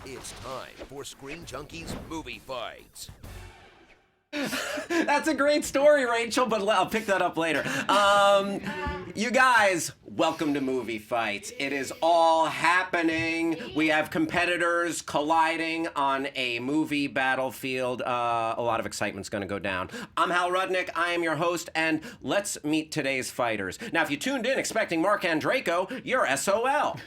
It's time for Screen Junkies Movie Fights. That's a great story, Rachel, but I'll pick that up later. You guys, welcome to Movie Fights. It is all happening. We have competitors colliding on a movie battlefield. A lot of excitement's going to go down. I'm Hal Rudnick. I am your host, and let's meet today's fighters. Now, if you tuned in expecting Mark Andraco, you're SOL.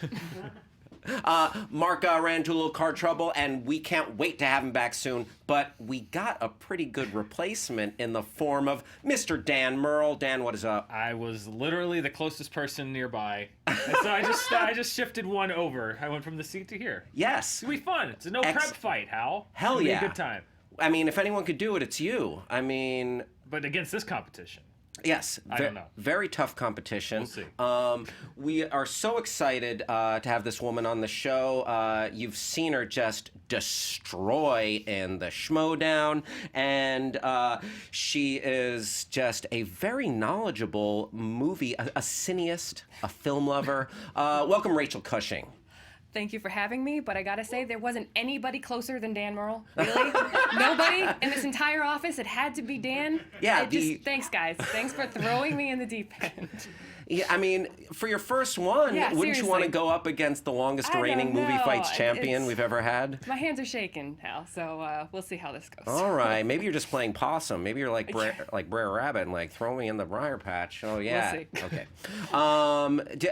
Mark ran into a little car trouble, and we can't wait to have him back soon. But we got a pretty good replacement in the form of Mr. Dan Murrell. Dan, what is up? I was literally the closest person nearby, and so I just shifted one over. I went from the seat to here. Yes. It'll be fun. It's a no prep fight, Hal. Hell It'll yeah. be a good time. I mean, if anyone could do it, it's you. I mean... But against this competition. Yes, I don't know. Very tough competition. We'll see. We are so excited to have this woman on the show. You've seen her just destroy in the Schmodown, and she is just a very knowledgeable movie, a cineast, a film lover. Welcome, Rachel Cushing. Thank you for having me, but I gotta say, there wasn't anybody closer than Dan Murrell. Really? Nobody in this entire office. It had to be Dan. Yeah. Thanks, guys. Thanks for throwing me in the deep end. Yeah, I mean, for your first one, Yeah, wouldn't you want to seriously. go up against the longest reigning movie know. fights champion It's- we've ever had? My hands are shaking, Hal, so we'll see how this goes. All right, maybe you're just playing possum. Maybe you're like Brer Rabbit and like throw me in the briar patch. Oh yeah. We'll see. Okay.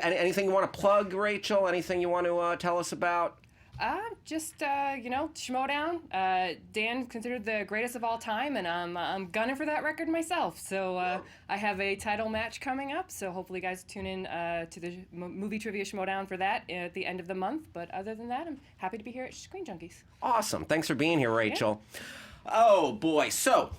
Anything you want to plug, Rachel? Anything you want to tell us about? Schmodown. Dan considered the greatest of all time, and I'm gunning for that record myself. So I have a title match coming up, so hopefully you guys tune in to the movie trivia Schmodown for that at the end of the month. But other than that, I'm happy to be here at Screen Junkies. Awesome. Thanks for being here, Rachel. Yeah. Oh, boy. So,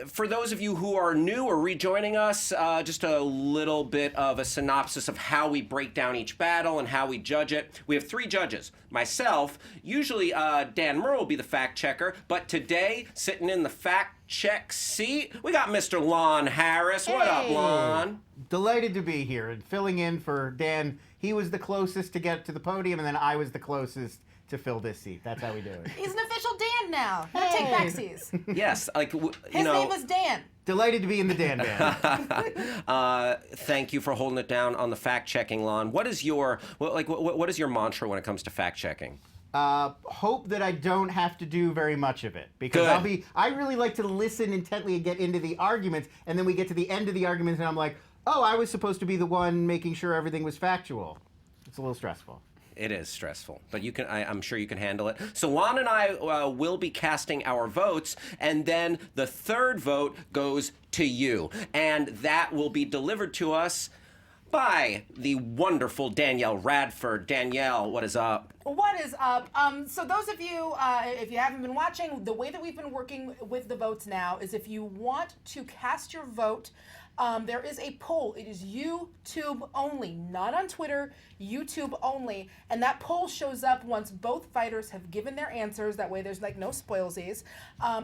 for those of you who are new or rejoining us, just a little bit of a synopsis of how we break down each battle and how we judge it. We have three judges. Myself, usually Dan Murrell will be the fact checker, but today, sitting in the fact check seat, we got Mr. Lon Harris. What up, Lon? Delighted to be here and filling in for Dan. He was the closest to get to the podium, and then I was the closest to fill this seat. That's how we do it. He's an official Dan now. He'll take backsies. Yes, like, His name is Dan. Delighted to be in the Dan band. Thank you for holding it down on the fact checking, Lon. What is your what is your mantra when it comes to fact checking? Hope that I don't have to do very much of it, because I really like to listen intently and get into the arguments, and then we get to the end of the arguments and I'm like, oh, I was supposed to be the one making sure everything was factual. It's a little stressful. It is stressful, but you can. I'm sure you can handle it. So Lon and I will be casting our votes, and then the third vote goes to you, and that will be delivered to us by the wonderful Danielle Radford. Danielle, what is up? What is up? So those of you, if you haven't been watching, the way that we've been working with the votes now is if you want to cast your vote, there is a poll. It is YouTube only, not on Twitter, YouTube only. And that poll shows up once both fighters have given their answers. That way there's like no spoilsies.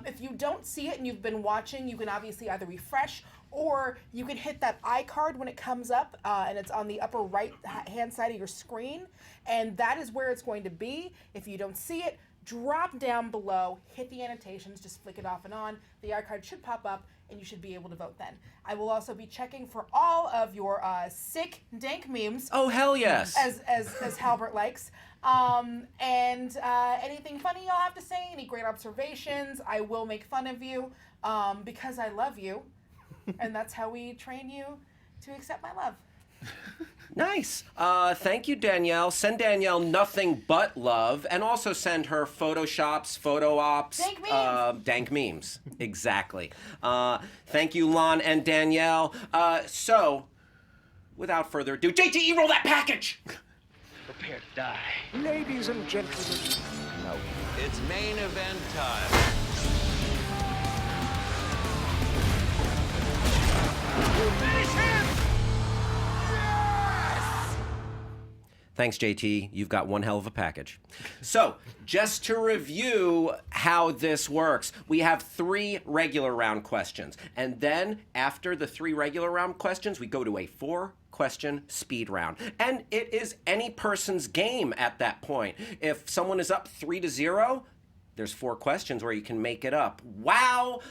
If you don't see it and you've been watching, you can obviously either refresh or you can hit that iCard when it comes up, and it's on the upper right hand side of your screen. And that is where it's going to be. If you don't see it, drop down below, hit the annotations, just flick it off and on. The iCard should pop up, and you should be able to vote then. I will also be checking for all of your sick, dank memes. Oh, hell yes. As Halbert likes. And anything funny y'all have to say, any great observations, I will make fun of you because I love you. And that's how we train you to accept my love. Nice. Thank you, Danielle. Send Danielle nothing but love, and also send her photoshops, photo ops, dank memes. Dank memes. Exactly. Thank you, Lon and Danielle. So, without further ado, JTE, roll that package. Prepare to die. Ladies and gentlemen, No. it's main event time. Thanks, JT. You've got one hell of a package. So, just to review how this works, we have 3 regular round questions. And then, after the 3 regular round questions, we go to a 4-question speed round. And it is any person's game at that point. If someone is up 3-0, there's 4 questions where you can make it up. Wow!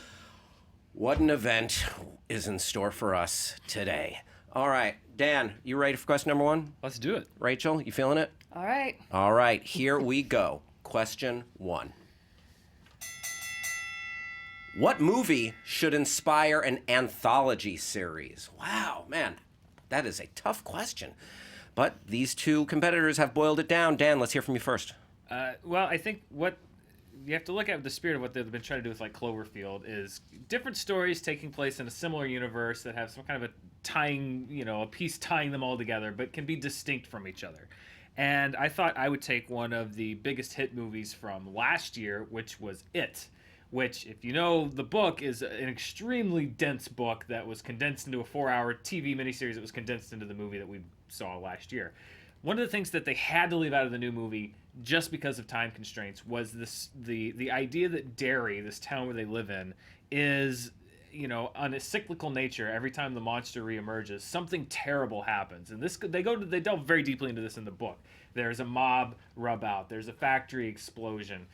What an event is in store for us today. All right, Dan, you ready for question number 1? Let's do it. Rachel, you feeling it? All right. All right, here we go. Question 1. What movie should inspire an anthology series? Wow, man, that is a tough question. But these 2 competitors have boiled it down. Dan, let's hear from you first. Well, I think what you have to look at the spirit of what they've been trying to do with like Cloverfield is different stories taking place in a similar universe that have some kind of a tying, a piece tying them all together, but can be distinct from each other. And I thought I would take one of the biggest hit movies from last year, which was It, which, if you know the book, is an extremely dense book that was condensed into a 4-hour TV miniseries that was condensed into the movie that we saw last year. One of the things that they had to leave out of the new movie, just because of time constraints, was the idea that Derry, this town where they live in, is, on a cyclical nature. Every time the monster reemerges, something terrible happens, and they delve very deeply into this in the book. There's a mob rub out. There's a factory explosion.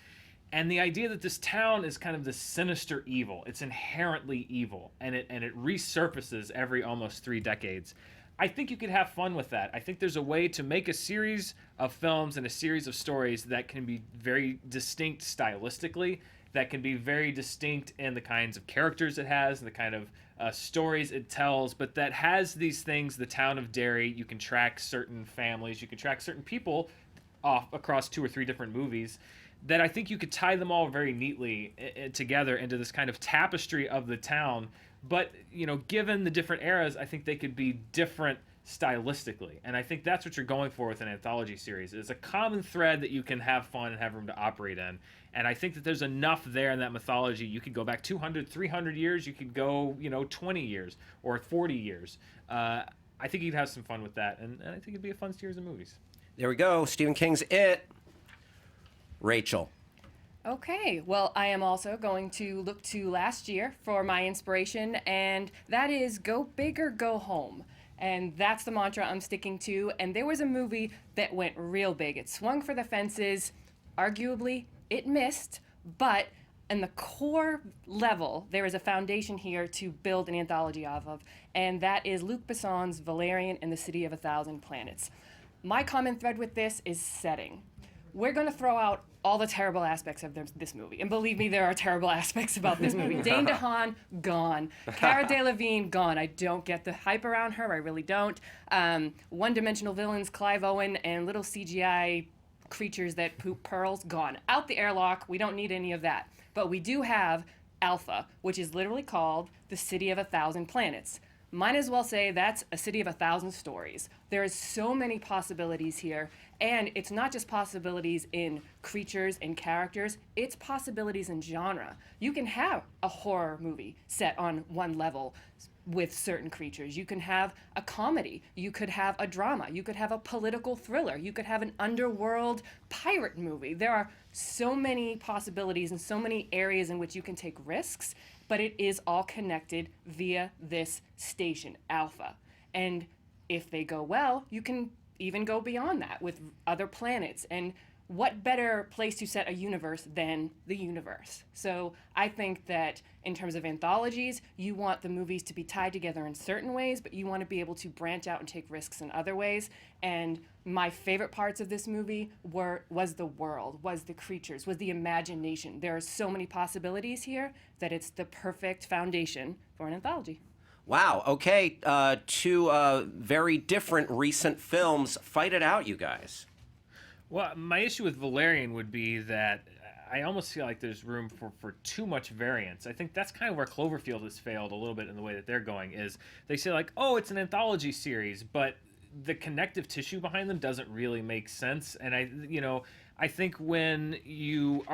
And the idea that this town is kind of this sinister evil. It's inherently evil, and it resurfaces every almost 3 decades. I think you could have fun with that. I think there's a way to make a series of films and a series of stories that can be very distinct stylistically, that can be very distinct in the kinds of characters it has, and the kind of stories it tells, but that has these things, the town of Derry. You can track certain families, you can track certain people off across 2 or 3 different movies, that I think you could tie them all very neatly together into this kind of tapestry of the town. But, given the different eras, I think they could be different stylistically. And I think that's what you're going for with an anthology series. It's a common thread that you can have fun and have room to operate in. And I think that there's enough there in that mythology. You could go back 200, 300 years. You could go, 20 years or 40 years. I think you'd have some fun with that. And I think it'd be a fun series of movies. There we go. Stephen King's It. Rachel. Okay, well, I am also going to look to last year for my inspiration, and that is go big or go home. And that's the mantra I'm sticking to. And there was a movie that went real big. It swung for the fences. Arguably, it missed, but in the core level, there is a foundation here to build an anthology off of, and that is Luc Besson's Valerian and the City of a Thousand Planets. My common thread with this is setting. We're going to throw out all the terrible aspects of this movie. And believe me, there are terrible aspects about this movie. Dane DeHaan, gone. Cara Delevingne, gone. I don't get the hype around her. I really don't. One-dimensional villains, Clive Owen, and little CGI creatures that poop pearls, gone. Out the airlock. We don't need any of that. But we do have Alpha, which is literally called the City of a Thousand Planets. Might as well say that's a city of 1,000 stories. There is so many possibilities here, and it's not just possibilities in creatures and characters, it's possibilities in genre. You can have a horror movie set on one level with certain creatures. You can have a comedy. You could have a drama. You could have a political thriller. You could have an underworld pirate movie. There are so many possibilities and so many areas in which you can take risks, but it is all connected via this station, Alpha. And if they go well, you can even go beyond that with other planets. And what better place to set a universe than the universe? So I think that in terms of anthologies, you want the movies to be tied together in certain ways, but you want to be able to branch out and take risks in other ways. And my favorite parts of this movie was the world, was the creatures, was the imagination. There are so many possibilities here that it's the perfect foundation for an anthology. Wow, okay, 2 very different recent films. Fight it out, you guys. Well, my issue with Valerian would be that I almost feel like there's room for too much variance. I think that's kind of where Cloverfield has failed a little bit in the way that they're going, is they say like, oh, it's an anthology series, but the connective tissue behind them doesn't really make sense. And I think when you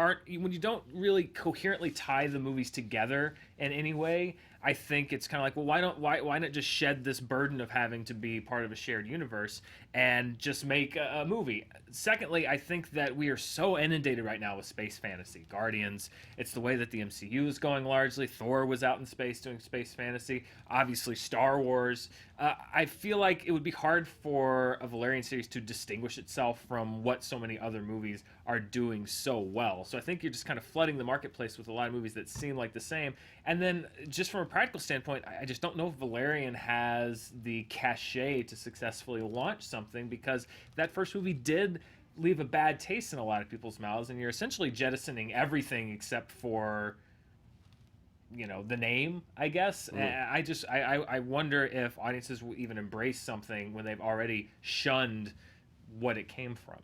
don't really coherently tie the movies together in any way, I think it's kind of like, well, why not just shed this burden of having to be part of a shared universe and just make a movie? Secondly, I think that we are so inundated right now with space fantasy. Guardians, it's the way that the MCU is going largely. Thor was out in space doing space fantasy. Obviously, Star Wars. I feel like it would be hard for a Valerian series to distinguish itself from what so many other movies are doing so well. So I think you're just kind of flooding the marketplace with a lot of movies that seem like the same. And then just from a practical standpoint, I just don't know if Valerian has the cachet to successfully launch something, because that first movie did leave a bad taste in a lot of people's mouths, and you're essentially jettisoning everything except for, the name, I guess. I wonder if audiences will even embrace something when they've already shunned what it came from.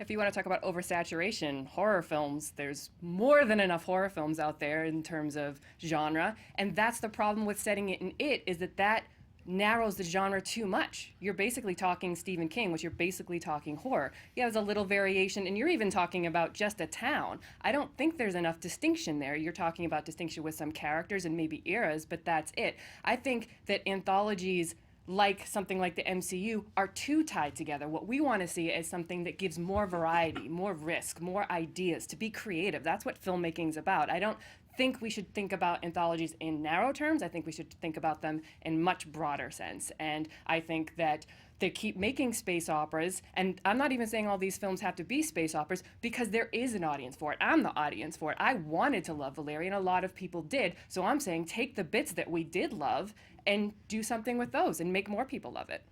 If you want to talk about oversaturation, horror films, there's more than enough horror films out there in terms of genre, and that's the problem with setting it in It, is that narrows the genre too much. You're basically talking Stephen King, which you're basically talking horror. Yeah, there's a little variation, and you're even talking about just a town. I don't think there's enough distinction there. You're talking about distinction with some characters and maybe eras, but that's it. I think that anthologies, like something like the MCU, are too tied together. What we want to see is something that gives more variety, more risk, more ideas, to be creative. That's what filmmaking's about. I don't think we should think about anthologies in narrow terms. I think we should think about them in much broader sense. And I think that they keep making space operas, and I'm not even saying all these films have to be space operas, because there is an audience for it. I'm the audience for it. I wanted to love Valerian. A lot of people did. So I'm saying take the bits that we did love and do something with those and make more people love it.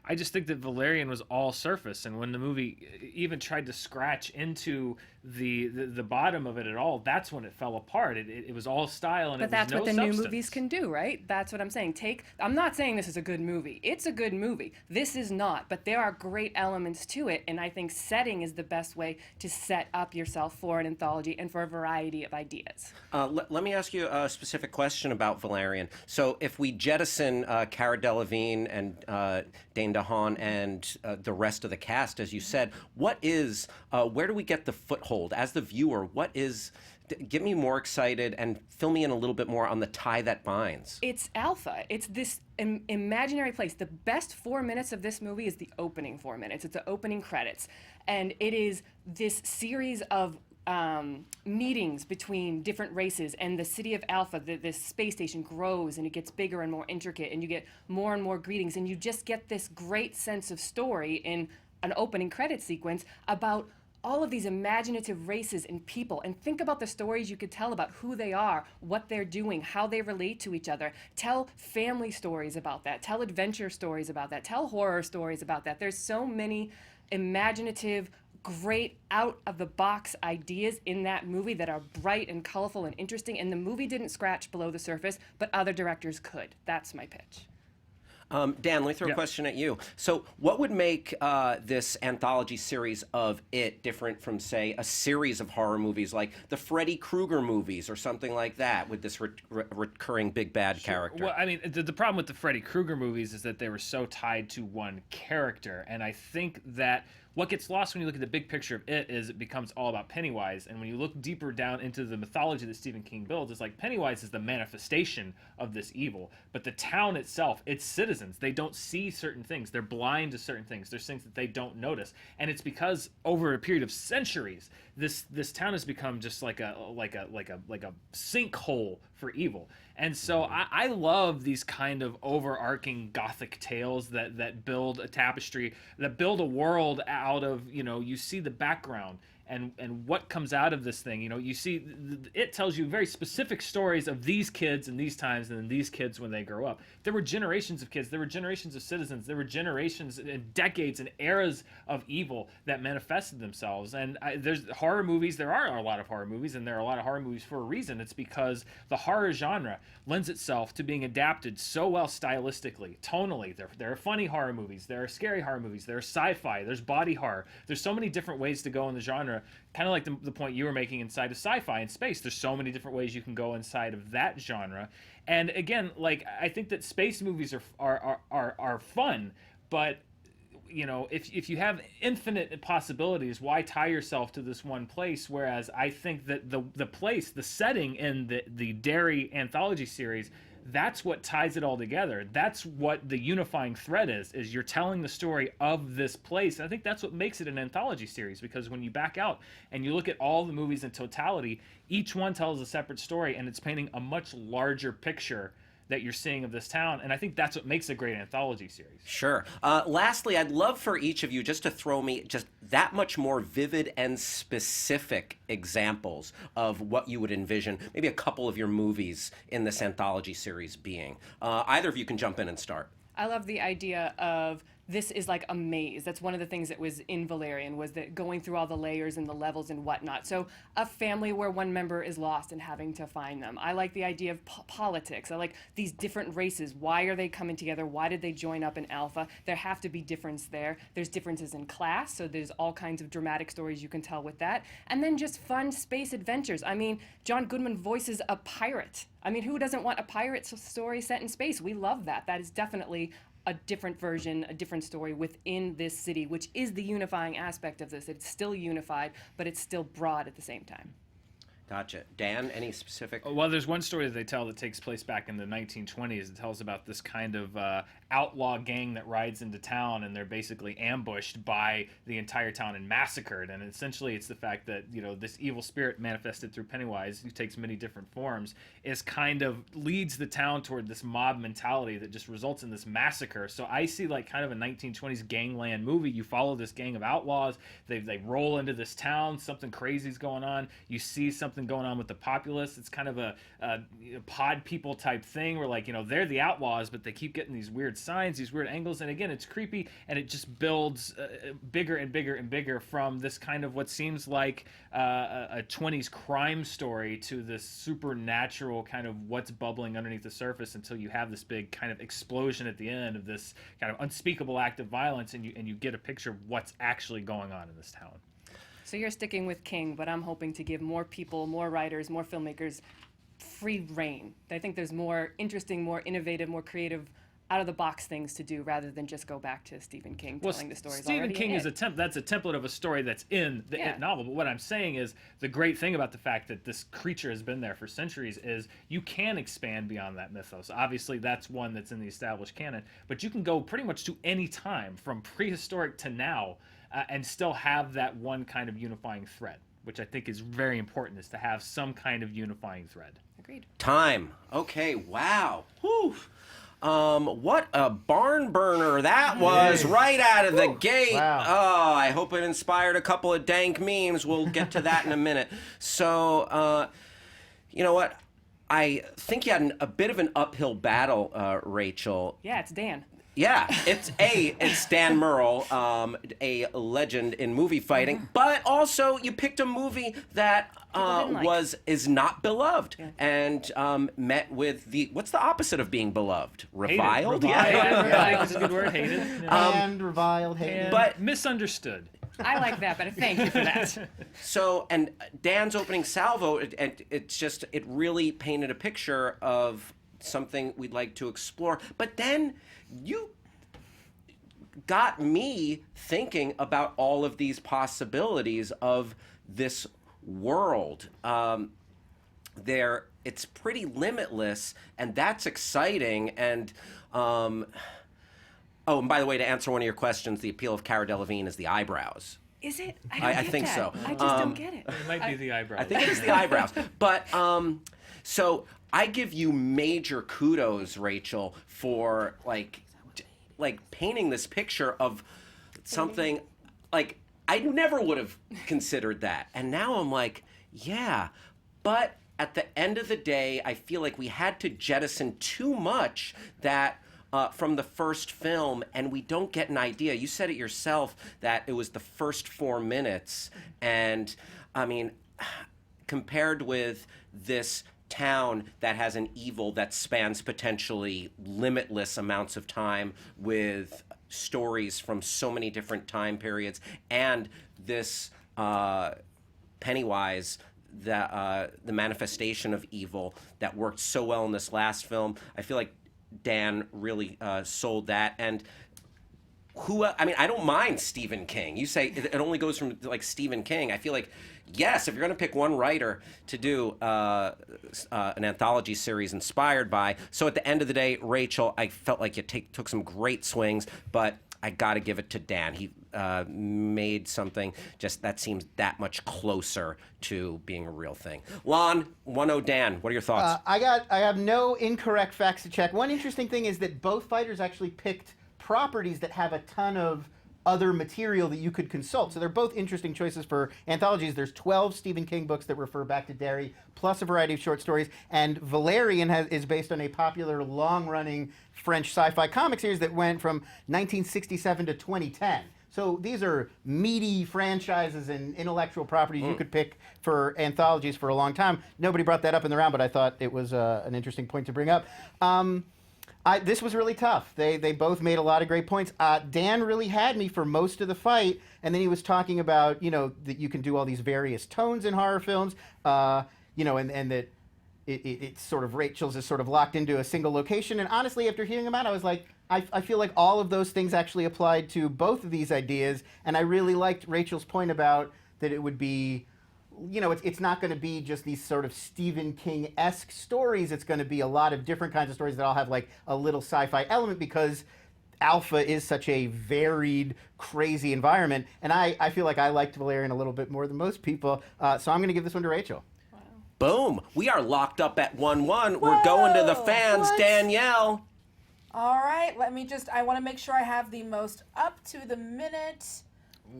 I just think that Valerian was all surface, and when the movie even tried to scratch into the bottom of it at all, that's when it fell apart. It was all style, and but it was that's no what the substance. new movies can do, right? That's what I'm saying. I'm not saying this is a good movie. It's a good movie. This is not, but there are great elements to it, and I think setting is the best way to set up yourself for an anthology and for a variety of ideas. Let me ask you a specific question about Valerian. So if we jettison Cara Delevingne and Dane DeHaan and the rest of the cast, as you said, where do we get the foothold as the viewer? Get me more excited and fill me in a little bit more on the tie that binds. It's Alpha. It's this imaginary place. The best 4 minutes of this movie is the opening 4 minutes. It's the opening credits. And it is this series of meetings between different races, and the city of Alpha, this space station, grows and it gets bigger and more intricate, and you get more and more greetings, and you just get this great sense of story in an opening credit sequence about all of these imaginative races and people. And think about the stories you could tell about who they are, what they're doing, how they relate to each other. Tell family stories about that. Tell adventure stories about that. Tell horror stories about that. There's so many imaginative, great out-of-the-box ideas in that movie that are bright and colorful and interesting, and the movie didn't scratch below the surface, but other directors could. That's my pitch. Dan, let me throw a question at you. So what would make this anthology series of It different from, say, a series of horror movies like the Freddy Krueger movies or something like that with this recurring big bad character? Well, I mean, the problem with the Freddy Krueger movies is that they were so tied to one character, and I think that what gets lost when you look at the big picture of It is it becomes all about Pennywise. And when you look deeper down into the mythology that Stephen King builds, it's like Pennywise is the manifestation of this evil. But the town itself, its citizens, they don't see certain things. They're blind to certain things. There's things that they don't notice. And it's because over a period of centuries, this town has become just like a sinkhole for evil. And so I love these kind of overarching gothic tales that build a tapestry, that build a world out of, you see the background and what comes out of this thing. You see, it tells you very specific stories of these kids in these times and then these kids when they grow up. There were generations of kids, there were generations of citizens, there were generations and decades and eras of evil that manifested themselves. And there's horror movies, there are a lot of horror movies, and there are a lot of horror movies for a reason. It's because the horror genre lends itself to being adapted so well stylistically, tonally. There are funny horror movies, there are scary horror movies, there are sci-fi, there's body horror. There's so many different ways to go in the genre, kind of like the point you were making inside of sci-fi and space. There's so many different ways you can go inside of that genre. And again, like, I think that space movies are fun, but you know, if you have infinite possibilities, why tie yourself to this one place? Whereas I think that the place, the setting in the Derry anthology series, that's what ties it all together. That's what the unifying thread is you're telling the story of this place. And I think that's what makes it an anthology series, because when you back out and you look at all the movies in totality, each one tells a separate story, and it's painting a much larger picture that you're seeing of this town. And I think that's what makes a great anthology series. Sure. Lastly, I'd love for each of you just to throw me just that much more vivid and specific examples of what you would envision maybe a couple of your movies in this anthology series being. Either of you can jump in and start. I love the idea of this is like a maze. That's one of the things that was in Valerian, was that going through all the layers and the levels and whatnot. So a family where one member is lost and having to find them. I like the idea of politics. I like these different races. Why are they coming together? Why did they join up in Alpha? There have to be difference there. There's differences in class, so there's all kinds of dramatic stories you can tell with that. And then just fun space adventures. I mean, John Goodman voices a pirate. I mean, who doesn't want a pirate story set in space? We love that. That is definitely a different version, a different story within this city, which is the unifying aspect of this. It's still unified, but it's still broad at the same time. Gotcha. Dan, any specific? Well, there's one story that they tell that takes place back in the 1920s. It tells about this kind of outlaw gang that rides into town, and they're basically ambushed by the entire town and massacred. And essentially, it's the fact that, you know, this evil spirit manifested through Pennywise, who takes many different forms, is kind of leads the town toward this mob mentality that just results in this massacre. So I see like kind of a 1920s gangland movie. You follow this gang of outlaws. They roll into this town. Something crazy's going on. You see something going on with the populace. It's kind of a pod people type thing where, like, you know, they're the outlaws, but they keep getting these weird signs, these weird angles, and again, it's creepy, and it just builds bigger and bigger and bigger from this kind of what seems like a 20s crime story to this supernatural kind of what's bubbling underneath the surface, until you have this big kind of explosion at the end of this kind of unspeakable act of violence, and you get a picture of what's actually going on in this town. So you're sticking with King, but I'm hoping to give more people, more writers, more filmmakers free reign. I think there's more interesting, more innovative, more creative, out-of-the-box things to do rather than just go back to Stephen King telling the stories Stephen already King in is it. that's a template of a story that's in the It novel. But what I'm saying is the great thing about the fact that this creature has been there for centuries is you can expand beyond that mythos. Obviously, that's one that's in the established canon, but you can go pretty much to any time from prehistoric to now and still have that one kind of unifying thread, which I think is very important, is to have some kind of unifying thread. Agreed. Time. Okay, wow. Whew. What a barn burner that was right out of the gate. Wow. Oh, I hope it inspired a couple of dank memes. We'll get to that in a minute. So, you know what? I think you had a bit of an uphill battle, Rachel. Yeah, it's Dan. Yeah, it's Dan Murrell, a legend in movie fighting, but also you picked a movie that is not beloved and met with what's the opposite of being beloved? Reviled? Yeah, that's a good word. Hated. And reviled, hated. But misunderstood. I like that, but thank you for that. So, and Dan's opening salvo, it really painted a picture of something we'd like to explore. But then you got me thinking about all of these possibilities of this world. It's pretty limitless, and that's exciting. And and by the way, to answer one of your questions, the appeal of Cara Delevingne is the eyebrows. Is it? I think so. I just don't get it. It might be the eyebrows. I think it is the eyebrows. But so I give you major kudos, Rachel, for like painting this picture of something like I never would have considered that. And now I'm like, yeah, but at the end of the day, I feel like we had to jettison too much that from the first film, and we don't get an idea. You said it yourself that it was the first 4 minutes, and I mean, compared with this town that has an evil that spans potentially limitless amounts of time with stories from so many different time periods, and this Pennywise, the manifestation of evil that worked so well in this last film. I feel like Dan really sold that. And who? I mean, I don't mind Stephen King. You say it only goes from like Stephen King. I feel like, yes, if you're going to pick one writer to do an anthology series inspired by. So at the end of the day, Rachel, I felt like you took some great swings, but I got to give it to Dan. He made something just that seems that much closer to being a real thing. Lon, 1-0 Dan, what are your thoughts? I have no incorrect facts to check. One interesting thing is that both fighters actually picked properties that have a ton of other material that you could consult. So they're both interesting choices for anthologies. There's 12 Stephen King books that refer back to Derry, plus a variety of short stories. And Valerian is based on a popular, long-running French sci-fi comic series that went from 1967 to 2010. So these are meaty franchises and intellectual properties you could pick for anthologies for a long time. Nobody brought that up in the round, but I thought it was an interesting point to bring up. This was really tough. They both made a lot of great points. Dan really had me for most of the fight, and then he was talking about, that you can do all these various tones in horror films, and that it's sort of Rachel's is sort of locked into a single location. And honestly, after hearing him out, I was like, I feel like all of those things actually applied to both of these ideas, and I really liked Rachel's point about that it would be, it's not going to be just these sort of Stephen King-esque stories. It's going to be a lot of different kinds of stories that all have like a little sci-fi element because Alpha is such a varied, crazy environment. And I feel like I liked Valerian a little bit more than most people. So I'm going to give this one to Rachel. Boom. We are locked up at 1-1. We're going to the fans. What? Danielle. All right, I want to make sure I have the most up to the minute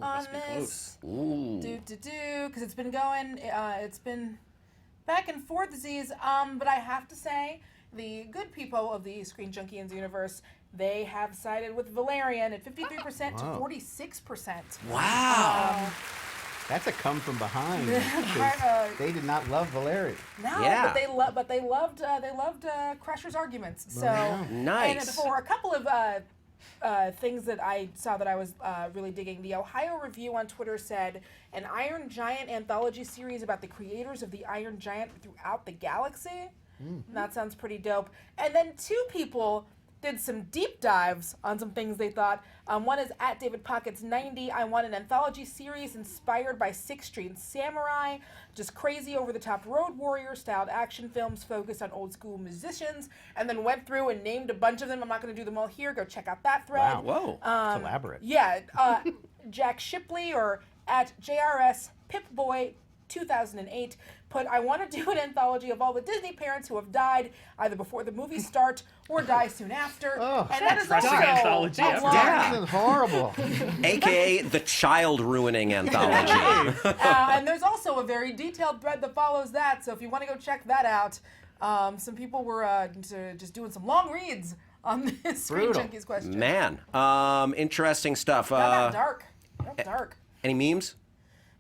on this. Ooh. Because it's been going, it's been back and forth, Z's. But I have to say, the good people of the Screen Junkies universe, they have sided with Valerian at 53% to 46%. Wow. That's a come from behind. They did not love Valerian. No, Yeah. but they loved Crusher's arguments. So Nice. And for a couple of things that I saw that I was really digging, the Ohio Review on Twitter said an Iron Giant anthology series about the creators of the Iron Giant throughout the galaxy. That sounds pretty dope. And then two people did some deep dives on some things they thought. One is at David Pockets 90. I want an anthology series inspired by Sixth Street Samurai, just crazy over-the-top road warrior styled action films focused on old school musicians, and then went through and named a bunch of them. I'm not going to do them all here. Go check out that thread. Wow. Whoa. Elaborate. Yeah, Jack Shipley or at JRS Pipboy 2008 put, I want to do an anthology of all the Disney parents who have died either before the movies start or die soon after. Oh, and that is depressing also anthology that's ever. long. This is horrible. AKA the child-ruining anthology. And there's also a very detailed thread that follows that, so if you want to go check that out, some people were just doing some long reads on this Screen Brutal. Junkies question. Man, interesting stuff. Not that dark. Not dark. Any memes?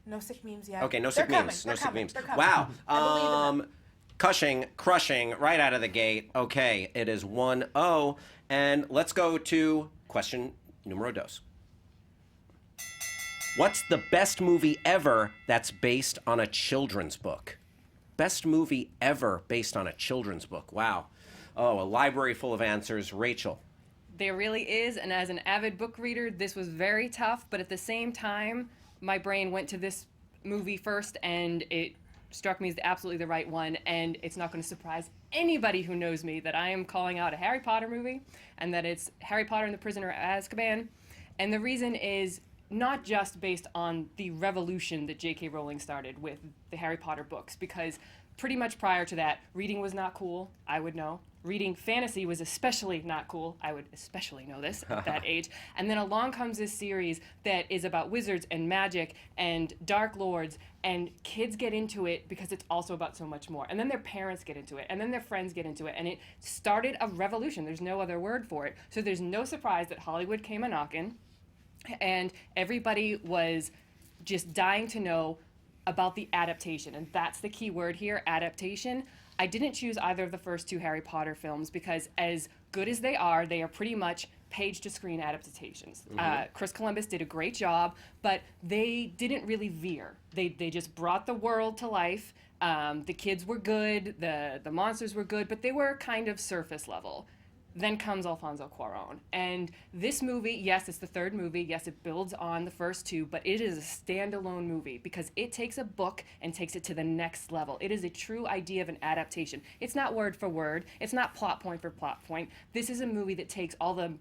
No sick memes yet. Okay, no They're sick memes. coming. No They're sick coming. memes. They're coming. Wow. I believe in them. Crushing right out of the gate. Okay, it is 1-0. And let's go to question numero dos. What's the best movie ever that's based on a children's book? Best movie ever based on a children's book. Wow. Oh, a library full of answers. Rachel. There really is, and as an avid book reader, this was very tough, but at the same time, my brain went to this movie first, and it struck me as absolutely the right one, and it's not going to surprise anybody who knows me that I am calling out a Harry Potter movie, and that it's Harry Potter and the Prisoner of Azkaban. And the reason is not just based on the revolution that J.K. Rowling started with the Harry Potter books, because pretty much prior to that, reading was not cool, I would know. Reading fantasy was especially not cool. I would especially know this at that age. And then along comes this series that is about wizards and magic and dark lords, and kids get into it because it's also about so much more. And then their parents get into it, and then their friends get into it, and it started a revolution. There's no other word for it. So there's no surprise that Hollywood came a-knocking, and everybody was just dying to know about the adaptation. And that's the key word here, adaptation. I didn't choose either of the first two Harry Potter films because as good as they are pretty much page-to-screen adaptations. Chris Columbus did a great job, but they didn't really veer. They just brought the world to life. The kids were good, the monsters were good, but they were kind of surface level. Then comes Alfonso Cuarn. And this movie, yes, it's the third movie. Yes, it builds on the first two, but it is a standalone movie because it takes a book and takes it to the next level. It is a true idea of an adaptation. It's not word for word. It's not plot point for plot point. This is a movie that takes all the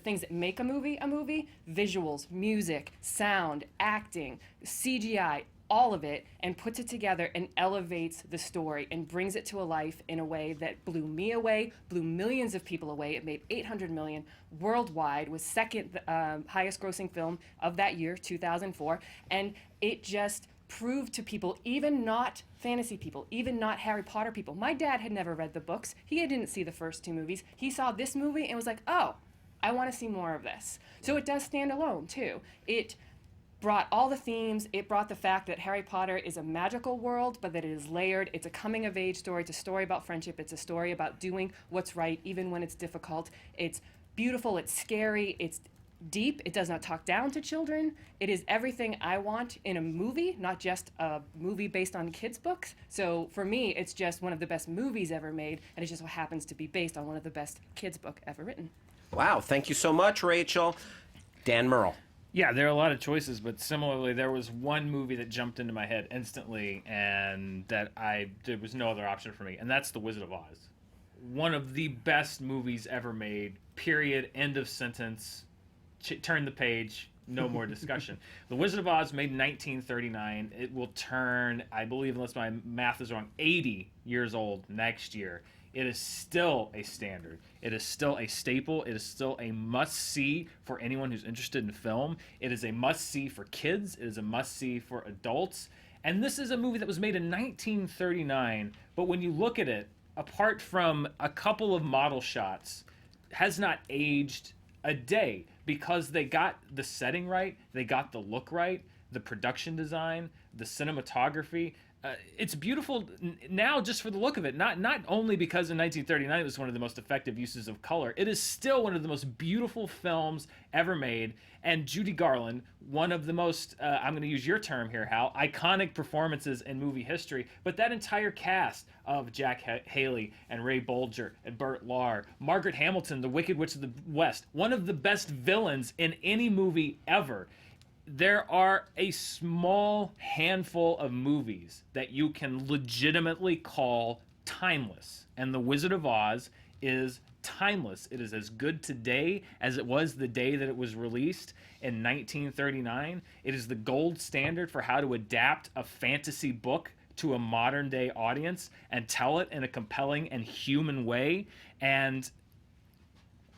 things that make a movie, visuals, music, sound, acting, CGI, all of it, and puts it together and elevates the story and brings it to a life in a way that blew me away, blew millions of people away. It made $800 million worldwide, was second highest grossing film of that year, 2004, and it just proved to people, even not fantasy people, even not Harry Potter people. My dad had never read the books. He didn't see the first two movies. He saw this movie and was like, oh, I want to see more of this. So it does stand alone, too. It brought all the themes. It brought the fact that Harry Potter is a magical world, but that it is layered. It's a coming-of-age story. It's a story about friendship. It's a story about doing what's right, even when it's difficult. It's beautiful. It's scary. It's deep. It does not talk down to children. It is everything I want in a movie, not just a movie based on kids' books. So for me, it's just one of the best movies ever made, and it just happens to be based on one of the best kids' book ever written. Wow, thank you so much, Rachel. Dan Murrell. Yeah, there are a lot of choices, but similarly, there was one movie that jumped into my head instantly, and there was no other option for me, and that's The Wizard of Oz. One of the best movies ever made, period, end of sentence, turn the page, no more discussion. The Wizard of Oz made in 1939. It will turn, I believe, unless my math is wrong, 80 years old next year. It is still a standard. It is still a staple. It is still a must-see for anyone who's interested in film. It is a must-see for kids. It is a must-see for adults. And this is a movie that was made in 1939, but when you look at it, apart from a couple of model shots, has not aged a day because they got the setting right, they got the look right, the production design, the cinematography. It's beautiful now just for the look of it, not only because in 1939 it was one of the most effective uses of color. It is still one of the most beautiful films ever made, and Judy Garland, one of the most, I'm going to use your term here, Hal, iconic performances in movie history, but that entire cast of Jack Haley and Ray Bolger and Burt Lahr, Margaret Hamilton, the Wicked Witch of the West, one of the best villains in any movie ever. There are a small handful of movies that you can legitimately call timeless, and The Wizard of Oz is timeless. It is as good today as it was the day that it was released in 1939. It is the gold standard for how to adapt a fantasy book to a modern day audience and tell it in a compelling and human way. And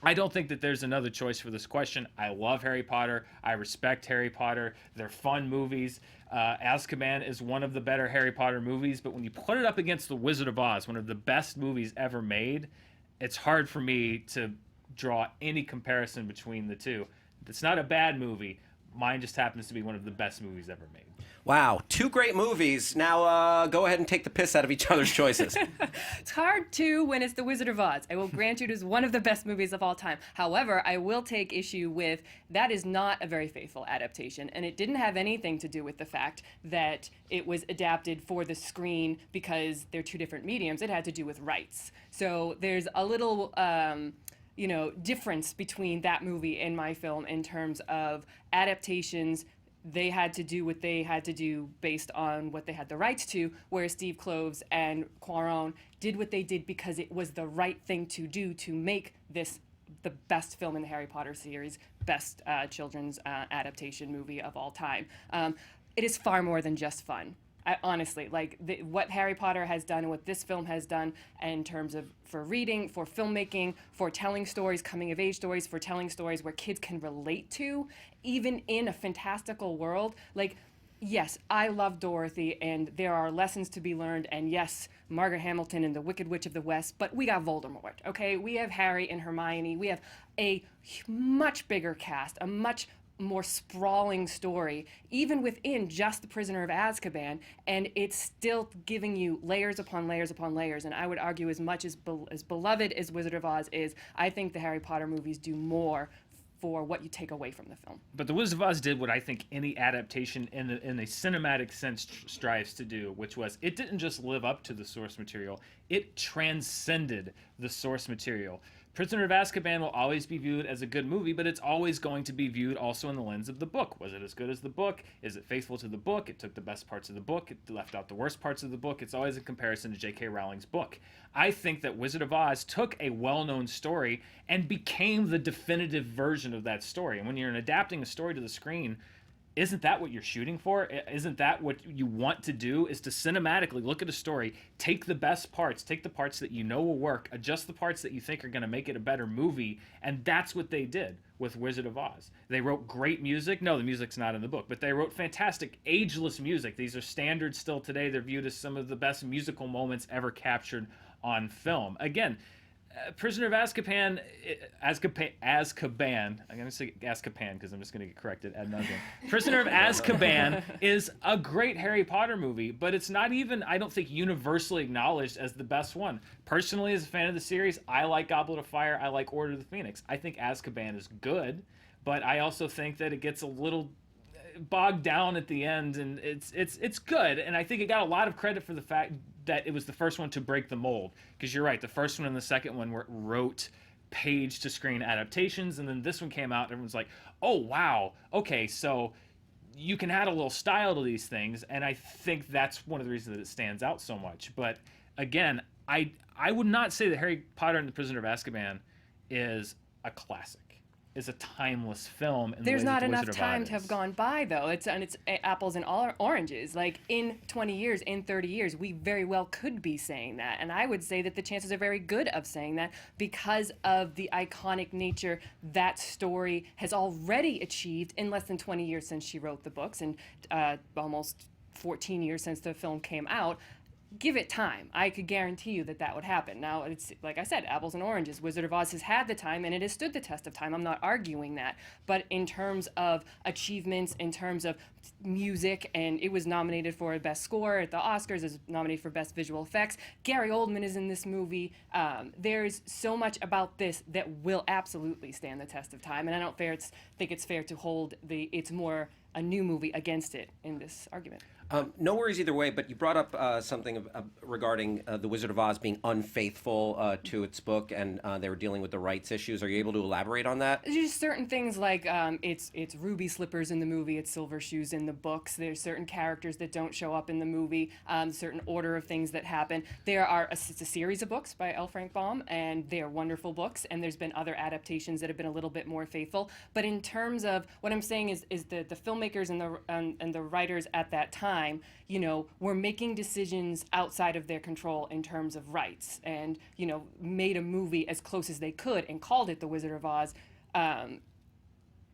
I don't think that there's another choice for this question. I love Harry Potter. I respect Harry Potter. They're fun movies. Azkaban is one of the better Harry Potter movies, but when you put it up against The Wizard of Oz, one of the best movies ever made, it's hard for me to draw any comparison between the two. It's not a bad movie. Mine just happens to be one of the best movies ever made. Wow, two great movies. Now go ahead and take the piss out of each other's choices. It's hard to when it's The Wizard of Oz. I will grant you it is one of the best movies of all time. However, I will take issue with that is not a very faithful adaptation, and it didn't have anything to do with the fact that it was adapted for the screen because they're two different mediums. It had to do with rights. So there's a little difference between that movie and my film in terms of adaptations. They had to do what they had to do based on what they had the rights to, whereas Steve Kloves and Cuarón did what they did because it was the right thing to do to make this the best film in the Harry Potter series, best children's adaptation movie of all time. It is far more than just fun. Honestly, what Harry Potter has done and what this film has done in terms of for reading, for filmmaking, for telling stories, coming of age stories, for telling stories where kids can relate to, even in a fantastical world. Yes, I love Dorothy, and there are lessons to be learned, and yes, Margaret Hamilton and the Wicked Witch of the West, but we got Voldemort, okay? We have Harry and Hermione. We have a much bigger cast, a much more sprawling story, even within just The Prisoner of Azkaban, and it's still giving you layers upon layers upon layers. And I would argue, as much as beloved as Wizard of Oz is, I think the Harry Potter movies do more for what you take away from the film. But The Wizard of Oz did what I think any adaptation in a cinematic sense strives to do, which was it didn't just live up to the source material, it transcended the source material. Prisoner of Azkaban will always be viewed as a good movie, but it's always going to be viewed also in the lens of the book. Was it as good as the book? Is it faithful to the book? It took the best parts of the book. It left out the worst parts of the book. It's always a comparison to J.K. Rowling's book. I think that Wizard of Oz took a well-known story and became the definitive version of that story. And when you're adapting a story to the screen, isn't that what you're shooting for? Isn't that what you want to do? Is to cinematically look at a story, take the best parts, take the parts that you know will work, adjust the parts that you think are going to make it a better movie, and that's what they did with Wizard of Oz. They wrote great music. No, the music's not in the book, but they wrote fantastic, ageless music. These are standards still today. They're viewed as some of the best musical moments ever captured on film. Again, Prisoner of Azkaban, I'm going to say Azkaban because I'm just going to get corrected ad nauseum. Prisoner of Azkaban is a great Harry Potter movie, but it's not even, I don't think, universally acknowledged as the best one. Personally, as a fan of the series, I like Goblet of Fire, I like Order of the Phoenix. I think Azkaban is good, but I also think that it gets a little bogged down at the end, and it's good, and I think it got a lot of credit for the fact that it was the first one to break the mold, because you're right, the first one and the second one wrote page to screen adaptations, and then this one came out and everyone's like, oh wow, okay, so you can add a little style to these things, and I think that's one of the reasons that it stands out so much. But again, I would not say that Harry Potter and the Prisoner of Azkaban is a classic. Is a timeless film. There's not enough time to have gone by, though. It's apples and oranges. Like, in 20 years, in 30 years, we very well could be saying that. And I would say that the chances are very good of saying that because of the iconic nature that story has already achieved in less than 20 years since she wrote the books and almost 14 years since the film came out. Give it time. I could guarantee you that would happen. Now, it's like I said, apples and oranges. Wizard of Oz has had the time, and it has stood the test of time. I'm not arguing that. But in terms of achievements, in terms of music, and it was nominated for Best Score at the Oscars, is nominated for Best Visual Effects. Gary Oldman is in this movie. There's so much about this that will absolutely stand the test of time, and I don't think it's fair to hold it's more a new movie against it in this argument. No worries either way, but you brought up something regarding The Wizard of Oz being unfaithful to its book, and they were dealing with the rights issues. Are you able to elaborate on that? There's just certain things like it's ruby slippers in the movie, it's silver shoes in the books. There's certain characters that don't show up in the movie, certain order of things that happen. It's a series of books by L. Frank Baum, and they are wonderful books, and there's been other adaptations that have been a little bit more faithful. But in terms of what I'm saying is the filmmakers and the writers at that time, were making decisions outside of their control in terms of rights, and made a movie as close as they could and called it The Wizard of Oz,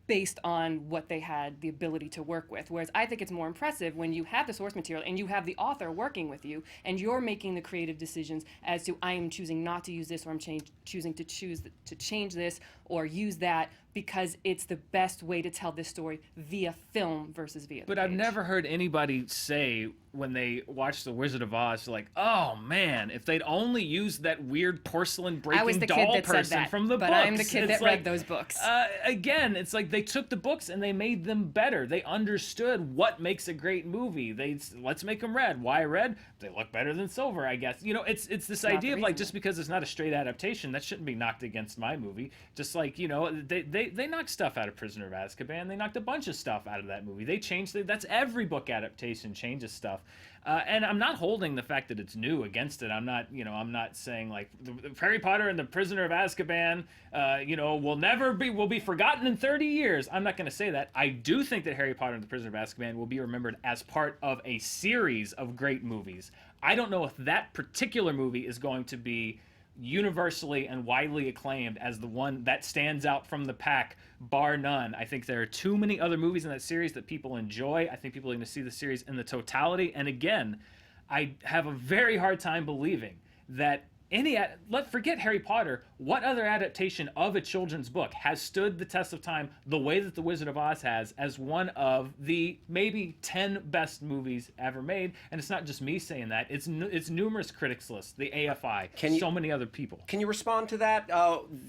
based on what they had the ability to work with. Whereas I think it's more impressive when you have the source material and you have the author working with you and you're making the creative decisions as to, I am choosing not to use this, or I'm choosing to change this or use that because it's the best way to tell this story via film versus via the But page. I've never heard anybody say when they watch The Wizard of Oz, like, oh man, if they'd only used that weird porcelain breaking doll person from the books. But I'm the kid that read those books. Again, it's like they took the books and they made them better. They understood what makes a great movie. Let's make them red. Why red? They look better than silver, I guess. It's this idea of like, just because it's not a straight adaptation, that shouldn't be knocked against my movie. Just like, they knocked stuff out of Prisoner of Azkaban. They knocked a bunch of stuff out of that movie. They changed that's every book adaptation changes stuff. And I'm not holding the fact that it's new against it. I'm not saying like Harry Potter and the Prisoner of Azkaban, will be forgotten in 30 years. I'm not going to say that. I do think that Harry Potter and the Prisoner of Azkaban will be remembered as part of a series of great movies. I don't know if that particular movie is going to be universally and widely acclaimed as the one that stands out from the pack, bar none. I think there are too many other movies in that series that people enjoy. I think people are going to see the series in the totality. And again, I have a very hard time believing that forget Harry Potter, what other adaptation of a children's book has stood the test of time the way that The Wizard of Oz has as one of the maybe 10 best movies ever made? And it's not just me saying that. It's numerous critics lists, the AFI, so many other people. Can you respond to that?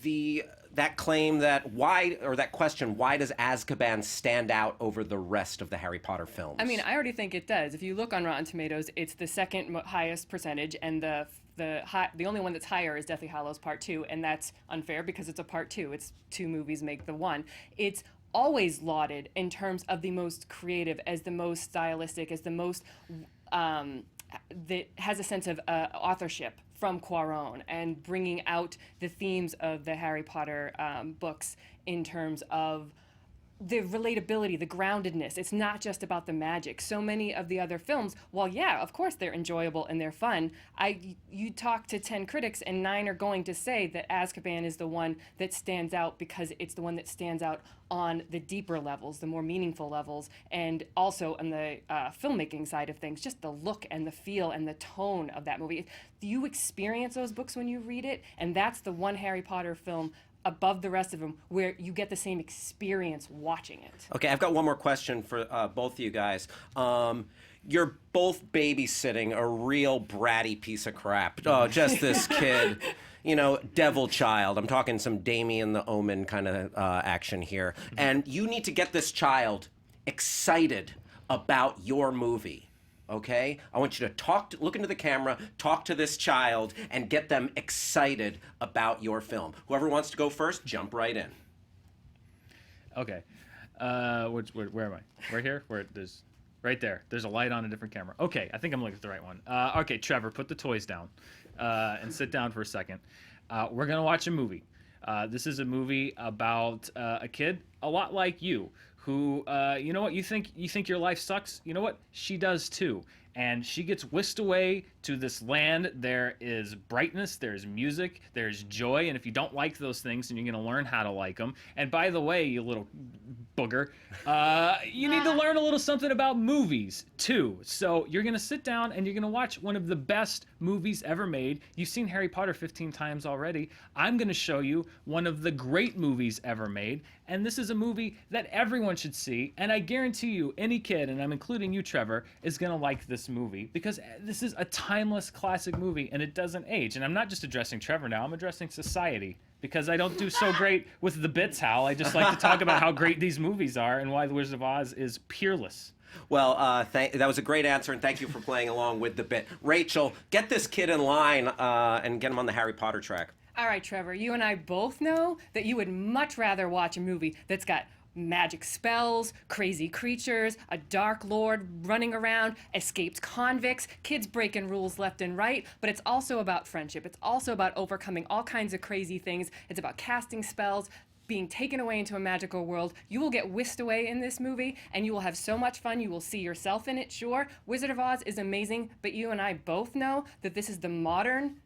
The that claim that that question, why does Azkaban stand out over the rest of the Harry Potter films? I mean, I already think it does. If you look on Rotten Tomatoes, it's the second highest percentage, and the only one that's higher is Deathly Hallows Part 2, and that's unfair because it's a Part 2. It's 2 movies make the one. It's always lauded in terms of the most creative, as the most stylistic, as the most that has a sense of authorship from Cuarn and bringing out the themes of the Harry Potter books in terms of the relatability, the groundedness. It's not just about the magic. So many of the other films, while yeah, of course they're enjoyable and they're fun, you talk to 10 critics and 9 are going to say that Azkaban is the one that stands out because it's the one that stands out on the deeper levels, the more meaningful levels, and also on the filmmaking side of things, just the look and the feel and the tone of that movie. You experience those books when you read it, and that's the one Harry Potter film above the rest of them where you get the same experience watching it. Okay, I've got one more question for both of you guys. You're both babysitting a real bratty piece of crap. Oh, just this kid. You know, devil child. I'm talking some Damien the Omen kind of action here. And you need to get this child excited about your movie. Okay? I want you to look into the camera, talk to this child, and get them excited about your film. Whoever wants to go first, jump right in. Okay. Where am I? Right here? Right there. There's a light on a different camera. Okay, I think I'm looking at the right one. Okay, Trevor, put the toys down and sit down for a second. We're going to watch a movie. This is a movie about a kid, a lot like you, who, you know what, you think your life sucks? You know what? She does too. And she gets whisked away to this land. There is brightness, there's music, there's joy, and if you don't like those things, then you're going to learn how to like them. And by the way, you little booger, you need to learn a little something about movies too. So you're going to sit down and you're going to watch one of the best movies ever made. You've seen Harry Potter 15 times already. I'm going to show you one of the great movies ever made, and this is a movie that everyone should see, and I guarantee you any kid, and I'm including you, Trevor, is going to like this movie because this is a timeless classic movie and it doesn't age. And I'm not just addressing Trevor now, I'm addressing society because I don't do so great with the bits, Hal. I just like to talk about how great these movies are and why The Wizard of Oz is peerless. Well, that was a great answer, and thank you for playing along with the bit. Rachel, get this kid in line and get him on the Harry Potter track. All right, Trevor, you and I both know that you would much rather watch a movie that's got magic spells, crazy creatures, a dark lord running around, escaped convicts, kids breaking rules left and right, but it's also about friendship. It's also about overcoming all kinds of crazy things. It's about casting spells, being taken away into a magical world. You will get whisked away in this movie, and you will have so much fun. You will see yourself in it, sure. Wizard of Oz is amazing, but you and I both know that this is the modern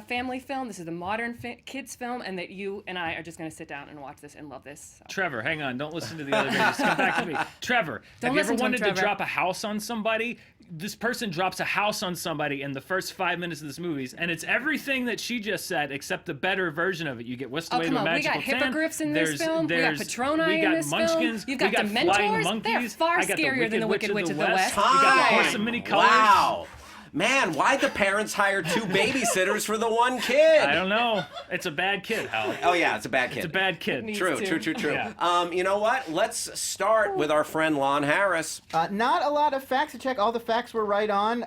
family film. This is the modern kids film, and that you and I are just going to sit down and watch this and love this. So. Trevor, hang on. Don't listen to the other guys. Just come back to me. Trevor, have you ever wanted to drop a house on somebody? This person drops a house on somebody in the first 5 minutes of this movie, and it's everything that she just said, except the better version of it. You get whisked away to a magical we got hippogriffs in this film. We got Patroni in this munchkins, film. You've got flying Dementors. monkeys. They're far scarier than the Wicked Witch of the West. We got the Horse of Many Colors. Wow. Man, why'd the parents hire 2 babysitters for the one kid? I don't know. It's a bad kid, Hal. Oh, yeah, it's a bad kid. It's a bad kid. True. Yeah. You know what? Let's start with our friend Lon Harris. Not a lot of facts to check. All the facts were right on.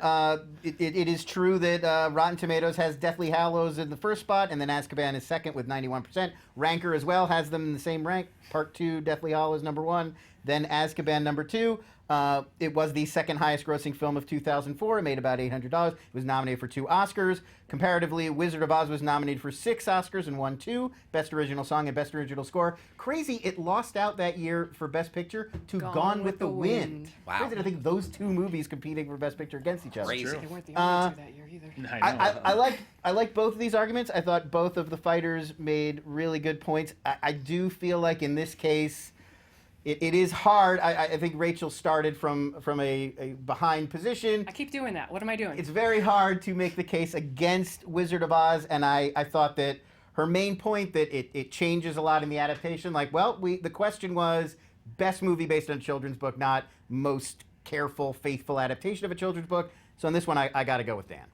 It is true that Rotten Tomatoes has Deathly Hallows in the first spot, and then Azkaban is second with 91%. Ranker as well has them in the same rank. Part 2, Deathly Hallows number 1, then Azkaban number 2. It was the second highest grossing film of 2004. It made about $800. It was nominated for 2 Oscars. Comparatively, Wizard of Oz was nominated for 6 Oscars and won 2, Best Original Song and Best Original Score. Crazy, it lost out that year for Best Picture to Gone with the Wind. Wow. Crazy to think those 2 movies competing for Best Picture against each other. Crazy. They weren't the only 2 that year either. I like both of these arguments. I thought both of the fighters made really good points. I do feel like in this case, it is hard. I think Rachel started from a behind position. I keep doing that. What am I doing? It's very hard to make the case against Wizard of Oz, and I thought that her main point that it changes a lot in the adaptation. Like, well, the question was best movie based on a children's book, not most careful, faithful adaptation of a children's book. So on this one, I got to go with Dan.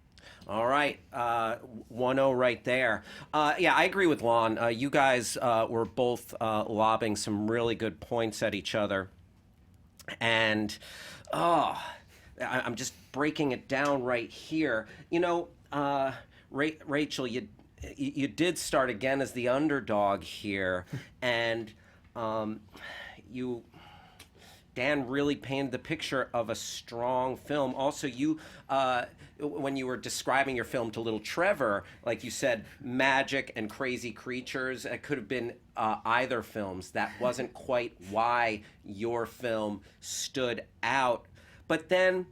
All right, 1-0 right there. Yeah, I agree with Lon. You guys were both lobbing some really good points at each other. And, I'm just breaking it down right here. You know, Rachel, you did start again as the underdog here. And Dan really painted the picture of a strong film. Also, you, when you were describing your film to little Trevor, like you said, magic and crazy creatures, it could have been either films. That wasn't quite why your film stood out. But then,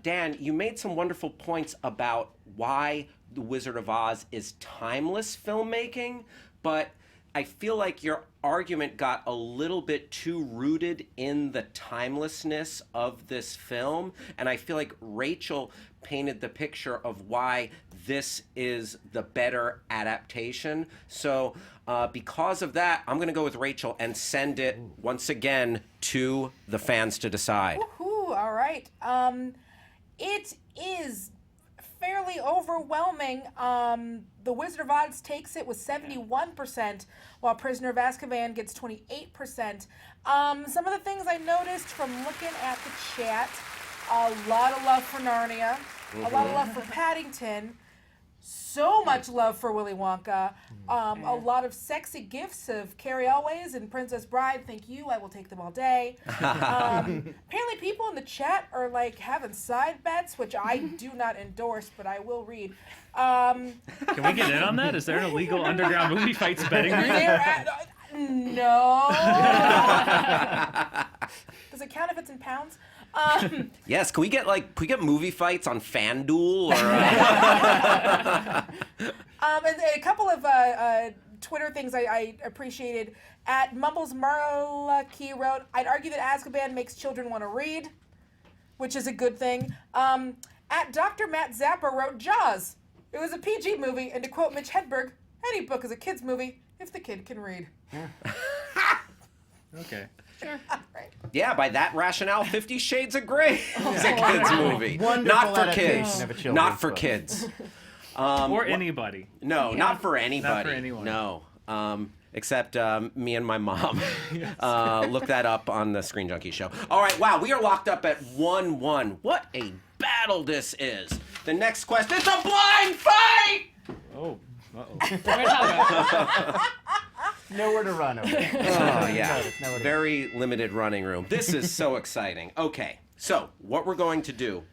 Dan, you made some wonderful points about why The Wizard of Oz is timeless filmmaking, but I feel like your argument got a little bit too rooted in the timelessness of this film, and I feel like Rachel painted the picture of why this is the better adaptation. So because of that, I'm going to go with Rachel and send it once again to the fans to decide. Woohoo! All right. It is fairly overwhelming. The Wizard of Oz takes it with 71%, while Prisoner of Azkaban gets 28%. Some of the things I noticed from looking at the chat, a lot of love for Narnia, a lot of love for Paddington, so much love for Willy Wonka, a lot of sexy gifs of Carrie Elways and Princess Bride. Thank you, I will take them all day. Apparently people in the chat are like having side bets, which I do not endorse, but I will read. Can we get in on that? Is there an illegal underground movie fights betting ring? No. Does it count if it's in pounds? Yes, can we get movie fights on FanDuel or? And a couple of Twitter things I appreciated. At Mumbles Marley wrote, "I'd argue that Azkaban makes children want to read," which is a good thing. At Dr. Matt Zappa wrote, "Jaws. It was a PG movie, and to quote Mitch Hedberg, any book is a kid's movie if the kid can read." Okay. Sure. Right. Yeah, by that rationale, 50 Shades of Grey is a kids' movie. Wonderful Not for adaptation kids. of a children's Not for book. kids. Or anybody. No, not for anybody. Not for anyone. No. Except me and my mom. Look that up on the Screen Junkies show. All right, wow, we are locked up at 1-1. What a battle this is. The next question, it's a blind fight! Oh. Uh-oh. We're gonna talk about it. Nowhere to run over there. Oh, yeah. Nowhere to Very limited running room. This is so exciting. Okay, so what we're going to do,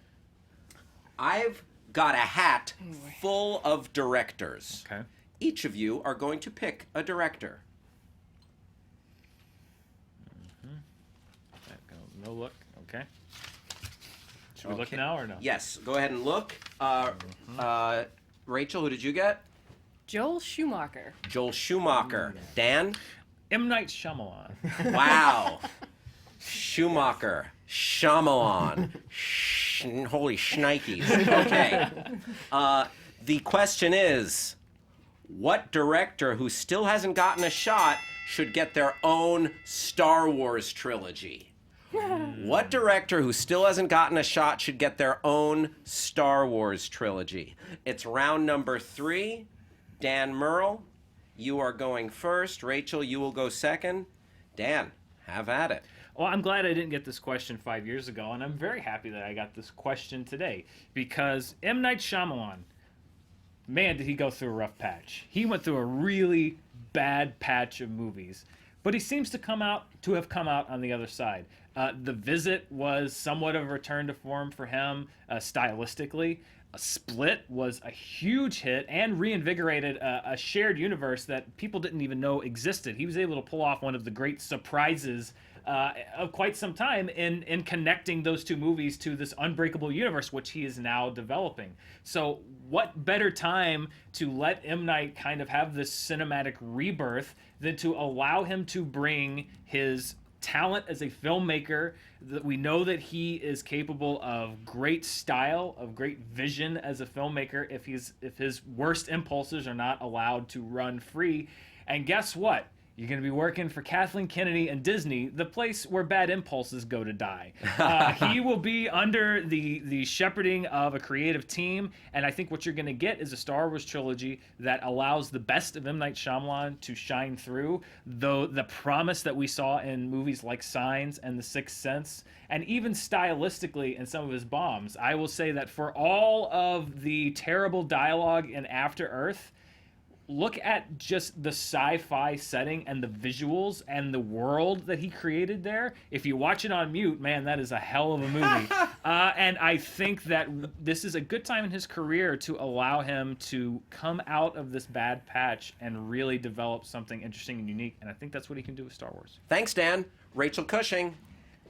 I've got a hat full of directors. Okay. Each of you are going to pick a director. No look. Okay. Should we look now or no? Yes, go ahead and look. Rachel, who did you get? Joel Schumacher. Joel Schumacher. Dan? M. Night Shyamalan. Wow. Schumacher. Shyamalan. Holy shnikes. Okay. The question is, what director who still hasn't gotten a shot should get their own Star Wars trilogy? What director who still hasn't gotten a shot should get their own Star Wars trilogy? It's round number 3. Dan Murrell, you are going first. Rachel, you will go second. Dan, have at it. Well, I'm glad I didn't get this question 5 years ago, and I'm very happy that I got this question today, because M. Night Shyamalan, man, did he go through a rough patch. He went through a really bad patch of movies, but he seems to have come out on the other side. The Visit was somewhat of a return to form for him stylistically. Split was a huge hit and reinvigorated a shared universe that people didn't even know existed. He was able to pull off one of the great surprises of quite some time in connecting those two movies to this unbreakable universe, which he is now developing. So what better time to let M. Night kind of have this cinematic rebirth than to allow him to bring his talent as a filmmaker, that we know that he is capable of great style, of great vision as a filmmaker if his worst impulses are not allowed to run free. And guess what? You're going to be working for Kathleen Kennedy and Disney, the place where bad impulses go to die. He will be under the shepherding of a creative team, and I think what you're going to get is a Star Wars trilogy that allows the best of M. Night Shyamalan to shine through, though the promise that we saw in movies like Signs and The Sixth Sense, and even stylistically in some of his bombs. I will say that for all of the terrible dialogue in After Earth, look at just the sci-fi setting and the visuals and the world that he created there. If you watch it on mute, man, that is a hell of a movie. And I think that this is a good time in his career to allow him to come out of this bad patch and really develop something interesting and unique. And I think that's what he can do with Star Wars. Thanks, Dan. Rachel Cushing.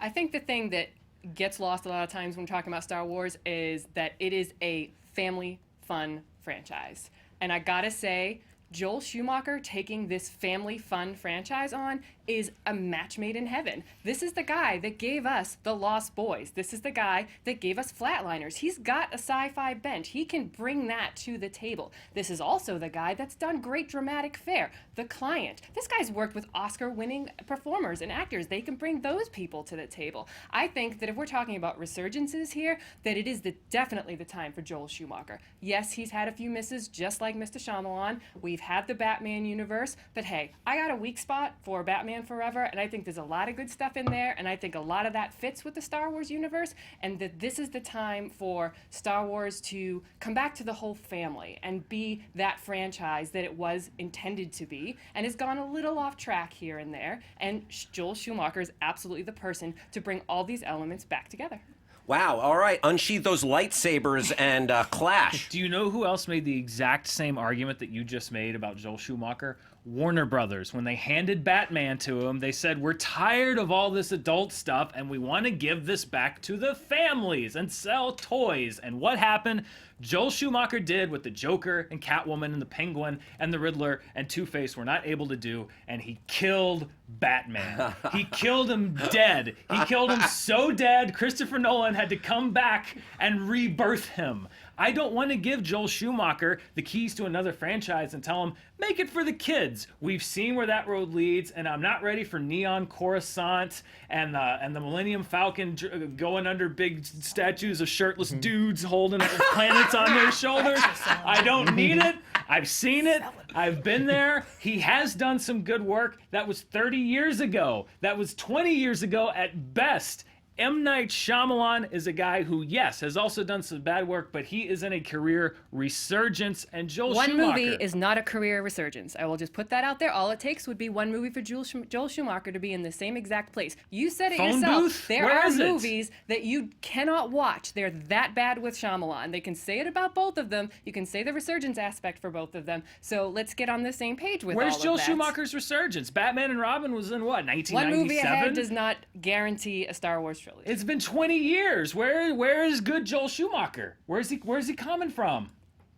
I think the thing that gets lost a lot of times when talking about Star Wars is that it is a family fun franchise. And I gotta say, Joel Schumacher taking this family fun franchise on is a match made in heaven. This is the guy that gave us The Lost Boys. This is the guy that gave us Flatliners. He's got a sci-fi bent. He can bring that to the table. This is also the guy that's done great dramatic fare. The Client. This guy's worked with Oscar-winning performers and actors. They can bring those people to the table. I think that if we're talking about resurgences here, that it is definitely the time for Joel Schumacher. Yes, he's had a few misses, just like Mr. Shyamalan. We've had the Batman universe, but hey, I got a weak spot for Batman Forever, and I think there's a lot of good stuff in there, and I think a lot of that fits with the Star Wars universe, and that this is the time for Star Wars to come back to the whole family and be that franchise that it was intended to be, and has gone a little off track here and there, and Joel Schumacher is absolutely the person to bring all these elements back together. Wow, all right. Unsheath those lightsabers and clash. Do you know who else made the exact same argument that you just made about Joel Schumacher? Warner Brothers. When they handed Batman to him, they said, we're tired of all this adult stuff and we want to give this back to the families and sell toys. And what happened? Joel Schumacher did what the Joker and Catwoman and the Penguin and the Riddler and Two-Face were not able to do, and he killed Batman. He killed him dead. He killed him so dead, Christopher Nolan had to come back and rebirth him. I don't want to give Joel Schumacher the keys to another franchise and tell him, make it for the kids. We've seen where that road leads, and I'm not ready for Neon Coruscant and the Millennium Falcon going under big statues of shirtless dudes holding planets on their shoulders. I don't need it. I've seen it. I've been there. He has done some good work. That was 30 years ago. That was 20 years ago at best. M. Night Shyamalan is a guy who, yes, has also done some bad work, but he is in a career resurgence, and Joel Schumacher... One movie is not a career resurgence. I will just put that out there. All it takes would be one movie for Joel Schumacher to be in the same exact place. You said it Phone yourself. booth? There Where are is it? movies that you cannot watch. They're that bad with Shyamalan. They can say it about both of them. You can say the resurgence aspect for both of them. So let's get on the same page with all of that. Where's Joel Schumacher's resurgence? Batman and Robin was in what, 1997? One movie ahead does not guarantee a Star Wars trilogy. It's been 20 years. Where is good Joel Schumacher? Where's he coming from?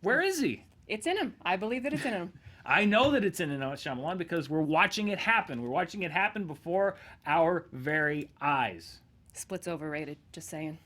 Where is he? It's in him. I believe that it's in him. I know that it's in M. Night Shyamalan because we're watching it happen. We're watching it happen before our very eyes. Split's overrated. Just saying.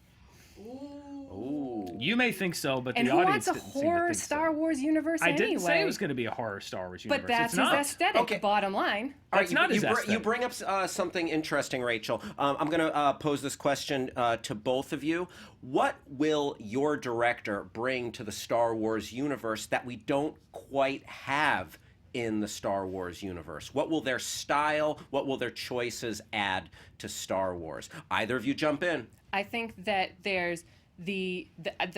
Ooh. You may think so, but And the who audience wants a didn't seem to horror think so. Star Wars universe I anyway? didn't say it was going to be a horror Star Wars universe. But that's it's not. his aesthetic, Okay. bottom line. All That's not his you aesthetic. bring up something interesting, Rachel. I'm going to pose this question to both of you. What will your director bring to the Star Wars universe that we don't quite have in the Star Wars universe? What will their style, what will their choices add to Star Wars? Either of you jump in. I think that there's the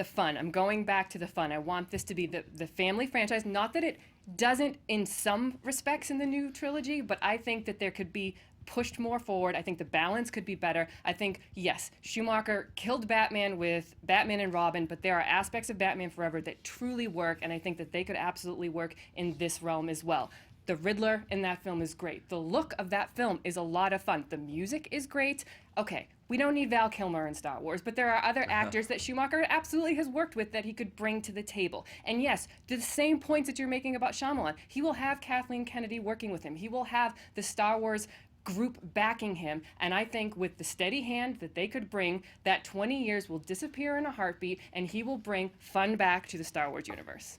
fun. I'm going back to the fun. I want this to be the family franchise. Not that it doesn't in some respects in the new trilogy, but I think that there could be pushed more forward. I think the balance could be better. I think, yes, Schumacher killed Batman with Batman and Robin, but there are aspects of Batman Forever that truly work, and I think that they could absolutely work in this realm as well. The Riddler in that film is great. The look of that film is a lot of fun. The music is great. Okay, we don't need Val Kilmer in Star Wars, but there are other actors that Schumacher absolutely has worked with that he could bring to the table. And yes, the same points that you're making about Shyamalan, he will have Kathleen Kennedy working with him. He will have the Star Wars group backing him, and I think with the steady hand that they could bring, that 20 years will disappear in a heartbeat, and he will bring fun back to the Star Wars universe.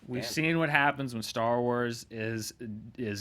We've seen what happens when Star Wars is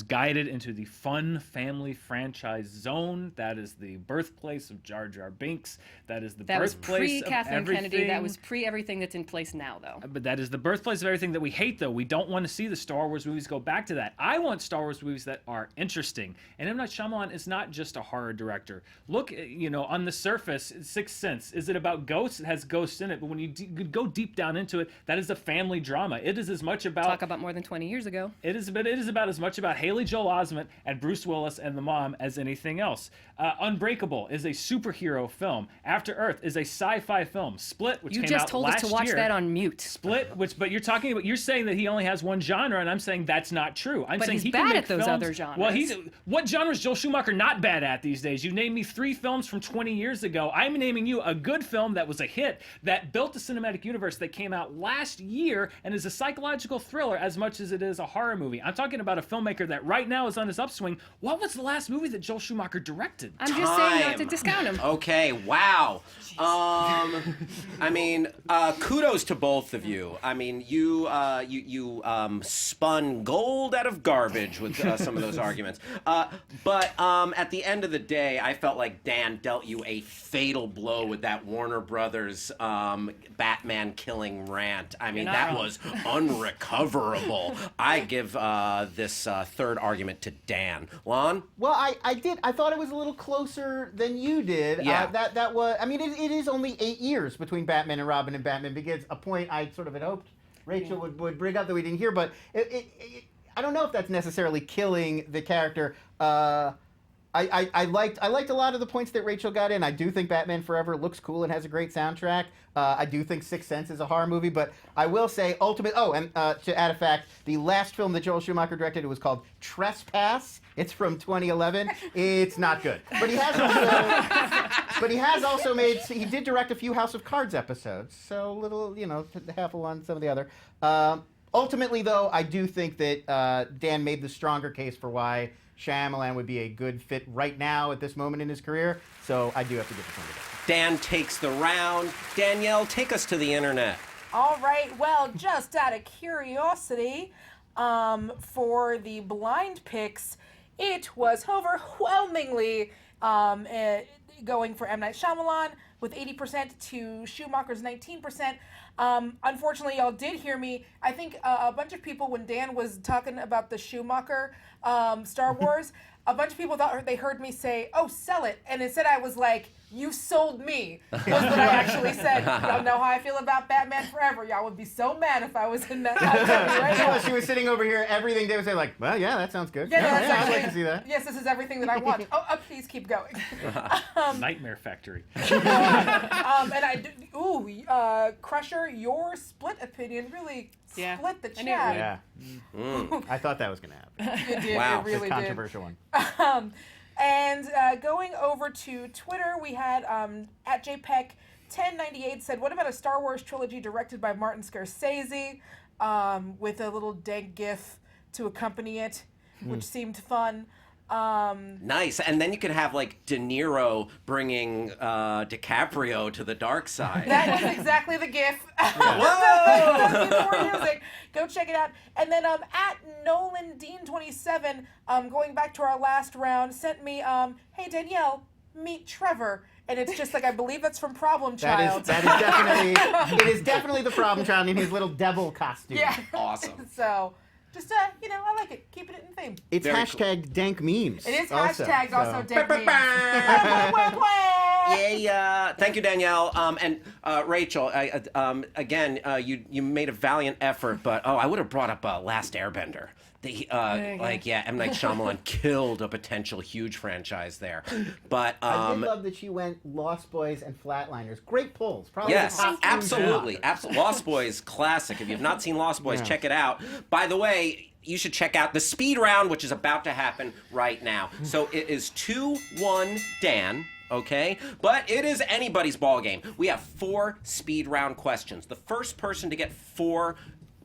guided into the fun family franchise zone. That is the birthplace of Jar Jar Binks. That is the birthplace was pre of Kathleen everything. Kennedy. That was pre everything that's in place now, though. But that is the birthplace of everything that we hate, though. We don't want to see the Star Wars movies go back to that. I want Star Wars movies that are interesting. And M. Night Shyamalan is not just a horror director. Look, on the surface, Sixth Sense. Is it about ghosts? It has ghosts in it. But when you go deep down into it, that is a family drama. It is as much about... Talk about more than 20 years ago. It is about as much about Haley Joel Osment and Bruce Willis and the mom as anything else. Unbreakable is a superhero film. After Earth is a sci-fi film. Split, which You came just out told last us to watch year. that on mute. Split, but you're saying that he only has one genre, and I'm saying that's not true. I'm But saying he's he can bad make at those films. other genres. Well, what genre is Joel Schumacher not bad at these days? You named me 3 films from 20 years ago. I'm naming you a good film that was a hit, that built a cinematic universe that came out last year and is a psychological thriller as much as it is a horror movie. I'm talking about a filmmaker that right now is on his upswing. What was the last movie that Joel Schumacher directed? I'm just saying not to discount him. Okay, wow. Kudos to both of you. I mean, you spun gold out of garbage with some of those arguments. But at the end of the day, I felt like Dan dealt you a fatal blow with that Warner Brothers Batman killing rant. I mean, that was unrecoverable. I give this third argument to Dan. Lon? Well, I thought it was a little closer than you did. Yeah. That was. I mean, it is only 8 years between Batman and Robin and Batman Begins. A point I sort of had hoped Rachel would bring up that we didn't hear, but I don't know if that's necessarily killing the character. I liked a lot of the points that Rachel got in. I do think Batman Forever looks cool and has a great soundtrack. I do think Sixth Sense is a horror movie, but I will say to add a fact, the last film that Joel Schumacher directed, it was called Trespass. It's from 2011. It's not good. But he has also made, he did direct a few House of Cards episodes, so a little, half of one, some of the other. Ultimately, though, I do think that Dan made the stronger case for why Shyamalan would be a good fit right now at this moment in his career, so I do have to give this one to Dan. Dan takes the round. Danielle, take us to the internet. All right. Well, just out of curiosity, for the blind picks, it was overwhelmingly going for M. Night Shyamalan with 80% to Schumacher's 19%. Unfortunately, y'all did hear me. I think a bunch of people, when Dan was talking about the Schumacher Star Wars, a bunch of people thought they heard me say, "Oh, sell it," and instead I was like, "You sold me." Was what I actually said. Y'all know how I feel about Batman Forever. Y'all would be so mad if I was in that. Well, she was sitting over here, everything they would say, like, well, yeah, that sounds good. Yeah, that's I'd actually, like to see that. Yes, this is everything that I want. Please keep going. Nightmare Factory. Crusher, your split opinion really split the chat. Yeah. I thought that was going to happen. It did. Wow. It really It's a controversial one. And going over to Twitter, we had at JPEG1098 said, "What about a Star Wars trilogy directed by Martin Scorsese?" With a little dank GIF to accompany it, which seemed fun. Nice. And then you could have, like, De Niro bringing DiCaprio to the dark side. That was exactly the GIF. Whoa! Go check it out. And then at NolanDean27, going back to our last round, sent me, "Hey Danielle, meet Trevor." And it's just like, I believe that's from Problem Child. That is definitely, it is definitely the Problem Child in his little devil costume. Yeah. Awesome. So, just, I like it. Keeping it in theme. It's Very hashtag dank memes. It is also, hashtagged so. also dank memes. Yeah. Thank you, Danielle. And Rachel, again, you made a valiant effort, but I would have brought up Last Airbender. M. Night Shyamalan killed a potential huge franchise there. But I did love that she went Lost Boys and Flatliners. Great pulls. Probably yes, the top two absolutely. genres. Lost Boys, classic. If you've not seen Lost Boys, check it out. By the way, you should check out the speed round, which is about to happen right now. So it is 2-1 Dan. Okay? But it is anybody's ball game. We have 4 speed round questions. The first person to get 4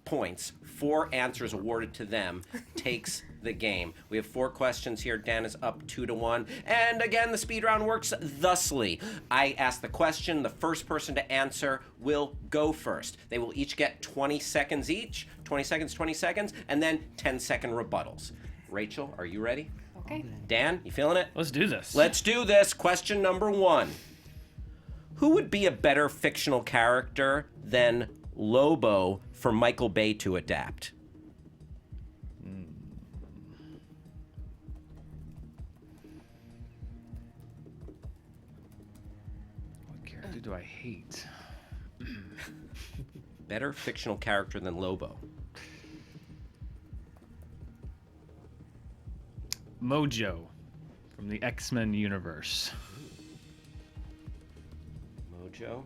points, 4 answers awarded to them, takes the game. We have 4 questions here. Dan is up 2-1. And again, the speed round works thusly. I ask the question. The first person to answer will go first. They will each get 20 seconds each. 20 seconds, 20 seconds, and then 10-second rebuttals. Rachel, are you ready? Okay. Dan, you feeling it? Let's do this. Let's do this. Question number 1. Who would be a better fictional character than Lobo for Michael Bay to adapt? What character do I hate? Better fictional character than Lobo. Mojo from the X-Men universe. Mojo.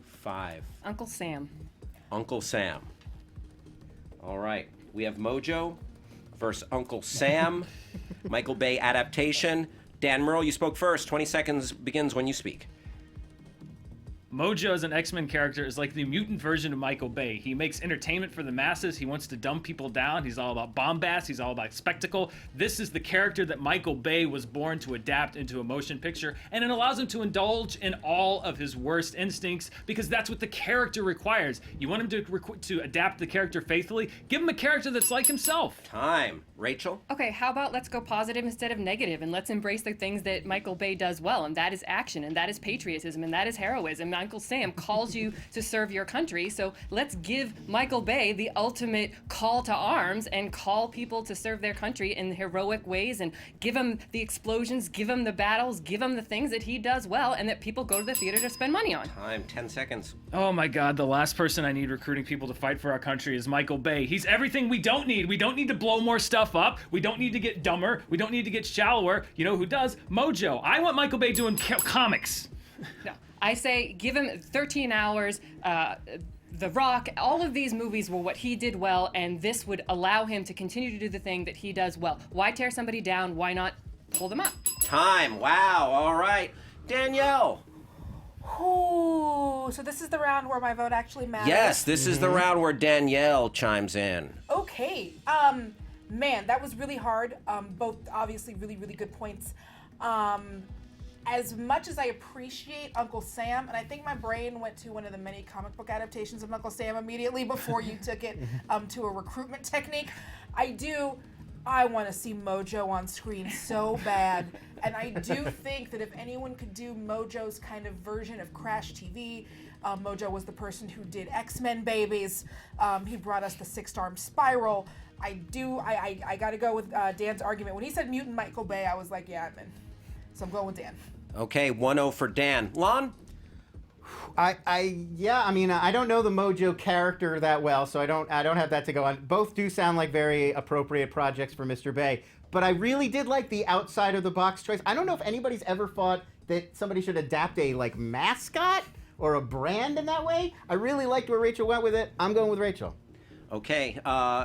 5. Uncle Sam. Uncle Sam. All right. We have Mojo versus Uncle Sam. Michael Bay adaptation. Dan Murrell, you spoke first. 20 seconds begins when you speak. Mojo as an X-Men character is like the mutant version of Michael Bay. He makes entertainment for the masses. He wants to dumb people down. He's all about bombast. He's all about spectacle. This is the character that Michael Bay was born to adapt into a motion picture, and it allows him to indulge in all of his worst instincts because that's what the character requires. You want him to adapt the character faithfully? Give him a character that's like himself. Time. Rachel? Okay, how about let's go positive instead of negative, and let's embrace the things that Michael Bay does well, and that is action, and that is patriotism, and that is heroism. Uncle Sam calls you to serve your country, so let's give Michael Bay the ultimate call to arms and call people to serve their country in heroic ways, and give him the explosions, give him the battles, give him the things that he does well, and that people go to the theater to spend money on. Time. 10 seconds. Oh my God, the last person I need recruiting people to fight for our country is Michael Bay. He's everything we don't need. We don't need to blow more stuff up. We don't need to get dumber. We don't need to get shallower. You know who does? Mojo. I want Michael Bay doing comics. No, I say give him 13 hours. The Rock, all of these movies were what he did well, and this would allow him to continue to do the thing that he does well. Why tear somebody down? Why not pull them up? Time. Wow. All right. Danielle. Ooh, so this is the round where my vote actually matters. Yes, this is the round where Danielle chimes in. Okay. Man, that was really hard. Both obviously really, really good points. As much as I appreciate Uncle Sam, and I think my brain went to one of the many comic book adaptations of Uncle Sam immediately before you took it to a recruitment technique, I want to see Mojo on screen so bad. And I do think that if anyone could do Mojo's kind of version of Crash TV, Mojo was the person who did X-Men Babies. He brought us the Six-Arm Spiral. I got to go with Dan's argument. When he said Mutant Michael Bay, I was like, yeah, I'm in. So I'm going with Dan. Okay, 1-0 for Dan. Lon? I don't know the Mojo character that well, so I don't have that to go on. Both do sound like very appropriate projects for Mr. Bay, but I really did like the outside of the box choice. I don't know if anybody's ever thought that somebody should adapt a mascot or a brand in that way. I really liked where Rachel went with it. I'm going with Rachel. Okay,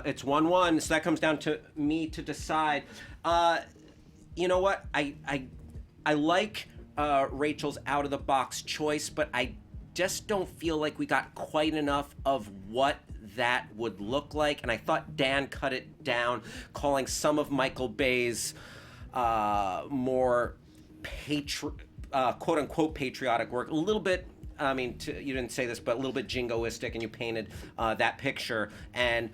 it's 1-1, so that comes down to me to decide. You know what? I like Rachel's out-of-the-box choice, but I just don't feel like we got quite enough of what that would look like, and I thought Dan cut it down, calling some of Michael Bay's more quote-unquote patriotic work a little bit, you didn't say this, but a little bit jingoistic, and you painted that picture, and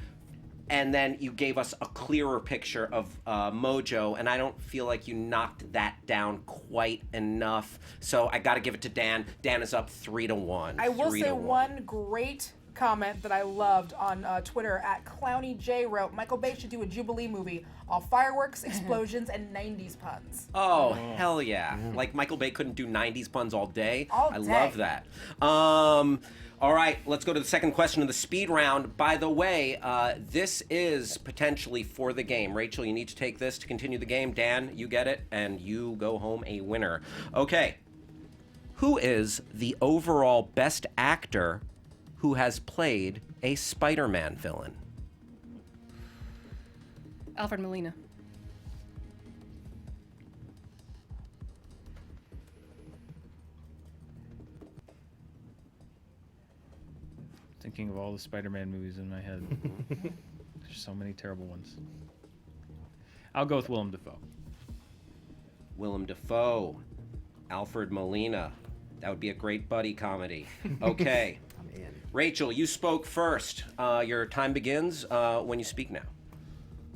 then you gave us a clearer picture of Mojo, and I don't feel like you knocked that down quite enough. So I got to give it to Dan. Dan is up 3-1. I will say one great comment that I loved on Twitter at ClownyJ wrote, Michael Bay should do a Jubilee movie, all fireworks, explosions, and 90s puns. Oh, hell yeah. Like Michael Bay couldn't do 90s puns all day. I day. love that. All right, let's go to the second question of the speed round. By the way, this is potentially for the game. Rachel, you need to take this to continue the game. Dan, you get it, and you go home a winner. Okay. Who is the overall best actor who has played a Spider-Man villain? Alfred Molina. Thinking of all the Spider-Man movies in my head. There's so many terrible ones. I'll go with Willem Dafoe. Willem Dafoe. Alfred Molina. That would be a great buddy comedy. Okay. I'm in. Rachel, you spoke first. Your time begins when you speak now.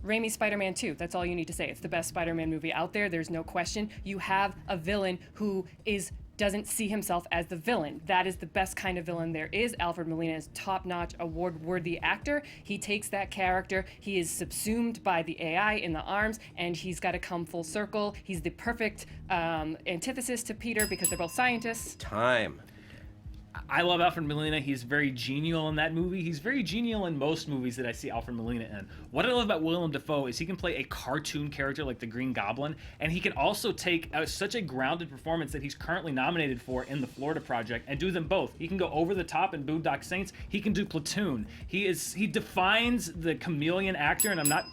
Raimi's Spider-Man 2. That's all you need to say. It's the best Spider-Man movie out there. There's no question. You have a villain who doesn't see himself as the villain. That is the best kind of villain there is. Alfred Molina is top-notch, award-worthy actor. He takes that character. He is subsumed by the AI in the arms, and he's got to come full circle. He's the perfect antithesis to Peter because they're both scientists. Time. I love Alfred Molina. He's very genial in that movie. He's very genial in most movies that I see Alfred Molina in. What I love about Willem Dafoe is he can play a cartoon character like the Green Goblin, and he can also take such a grounded performance that he's currently nominated for in the Florida Project and do them both. He can go over the top in Boondock Saints. He can do Platoon. He defines the chameleon actor, and I'm not...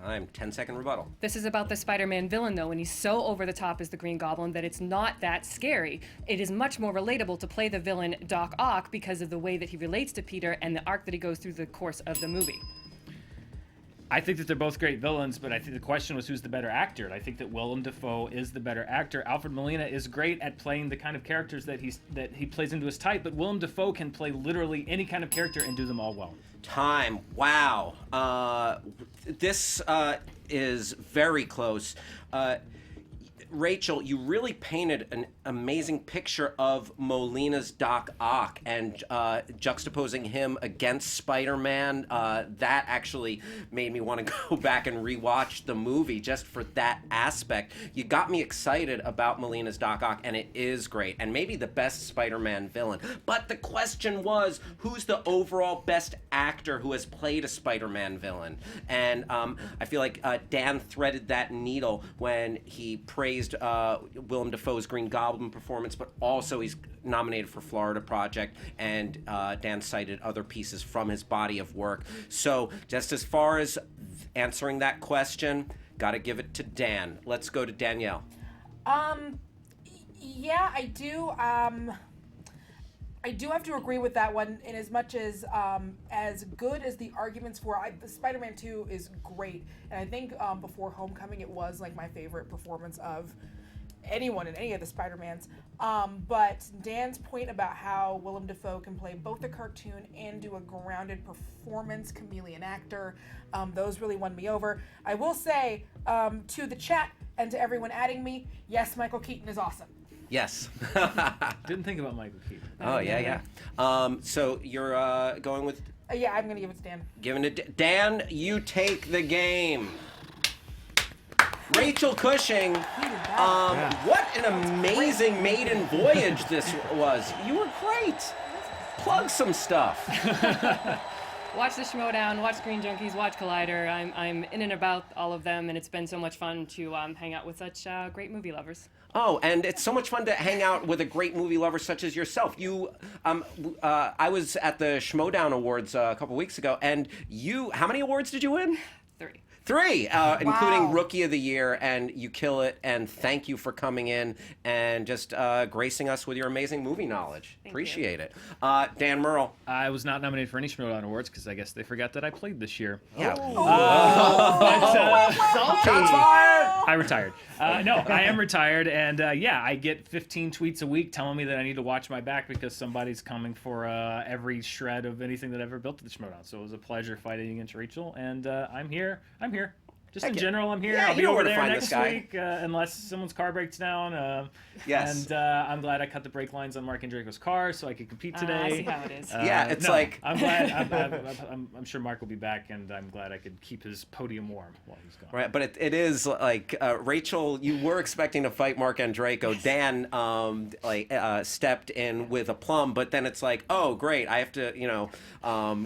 Time. 10-second rebuttal. This is about the Spider-Man villain, though, and he's so over the top as the Green Goblin that it's not that scary. It is much more relatable to play the villain Doc Ock because of the way that he relates to Peter and the arc that he goes through the course of the movie. I think that they're both great villains, but I think the question was who's the better actor. And I think that Willem Dafoe is the better actor. Alfred Molina is great at playing the kind of characters that he plays into his type, but Willem Dafoe can play literally any kind of character and do them all well. Time. Wow. This is very close. Rachel, you really painted an amazing picture of Molina's Doc Ock, and juxtaposing him against Spider-Man, that actually made me want to go back and rewatch the movie just for that aspect. You got me excited about Molina's Doc Ock, and it is great, and maybe the best Spider-Man villain. But the question was, who's the overall best actor who has played a Spider-Man villain? And I feel like Dan threaded that needle when he praised Willem Dafoe's Green Goblin performance, but also he's nominated for Florida Project, and Dan cited other pieces from his body of work. So just as far as answering that question, got to give it to Dan. Let's go to Danielle. Yeah, I do. I do have to agree with that one, in as much as good as the arguments for the Spider-Man 2 is great, and I think before Homecoming it was like my favorite performance of anyone in any of the Spider-Mans. But Dan's point about how Willem Dafoe can play both a cartoon and do a grounded performance, chameleon actor, those really won me over. I will say to the chat and to everyone adding me, yes, Michael Keaton is awesome. Yes. Didn't think about Michael Keaton. Oh, yeah. So you're going with... Yeah, I'm going to give it to Dan. Giving it... Dan, you take the game. Rachel Cushing, what an amazing maiden voyage this was. You were great. Plug some stuff. Watch the Schmodown, watch Screen Junkies, watch Collider. I'm in and about all of them, and it's been so much fun to hang out with such great movie lovers. Oh, and it's so much fun to hang out with a great movie lover such as yourself. You, I was at the Schmodown Awards a couple weeks ago, and how many awards did you win? 3, including Rookie of the Year, and you kill it, and thank you for coming in and just gracing us with your amazing movie knowledge. Appreciate it. Dan Murrell. I was not nominated for any Schmodown Awards because I guess they forgot that I played this year. Yeah. Shots fired! I retired. No, I am retired, and I get 15 tweets a week telling me that I need to watch my back because somebody's coming for every shred of anything that I've ever built at the Schmodown. So it was a pleasure fighting against Rachel, and I'm here. Just in general, I'm here. Yeah, I'll be you know over where to there find next this guy. week, unless someone's car breaks down. Yes. And I'm glad I cut the brake lines on Mark and Draco's car so I could compete today. I see how it is. I'm glad. I'm sure Mark will be back, and I'm glad I could keep his podium warm while he's gone. Right, but it is like Rachel. You were expecting to fight Mark Andreyko. Dan stepped in with aplomb, but then it's like, oh great, I have to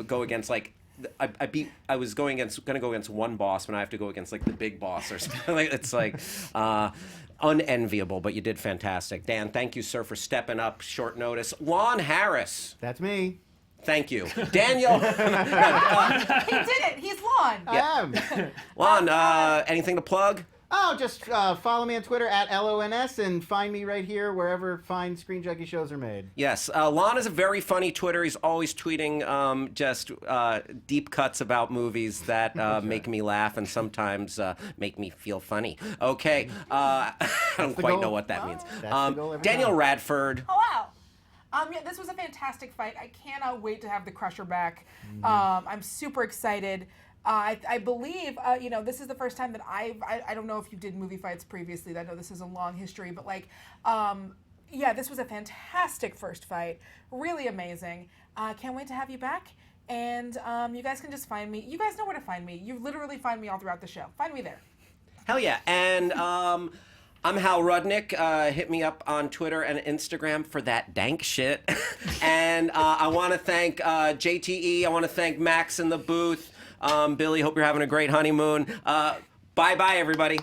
go against like. I was gonna go against one boss, but I have to go against like the big boss or something. It's like unenviable, but you did fantastic. Dan, thank you, sir, for stepping up short notice. Lon Harris. That's me. Thank you. Daniel. He did it. He's Lon. I am. Lon, anything to plug? Oh, just follow me on Twitter at LONS and find me right here wherever fine Screen Junkie shows are made. Yes, Lon is a very funny Twitter. He's always tweeting just deep cuts about movies that make me laugh and sometimes make me feel funny. Okay, I don't quite know what that means. That's the goal every Daniel time. Radford. Oh wow. Yeah, this was a fantastic fight. I cannot wait to have the Crusher back. I'm super excited. I believe, this is the first time that I don't know if you did movie fights previously. I know this is a long history, but this was a fantastic first fight. Really amazing. Can't wait to have you back. And you guys can just find me. You guys know where to find me. You literally find me all throughout the show. Find me there. Hell yeah. And I'm Hal Rudnick. Hit me up on Twitter and Instagram for that dank shit. And I want to thank JTE. I want to thank Max in the booth. Billy, hope you're having a great honeymoon. Bye-bye, everybody.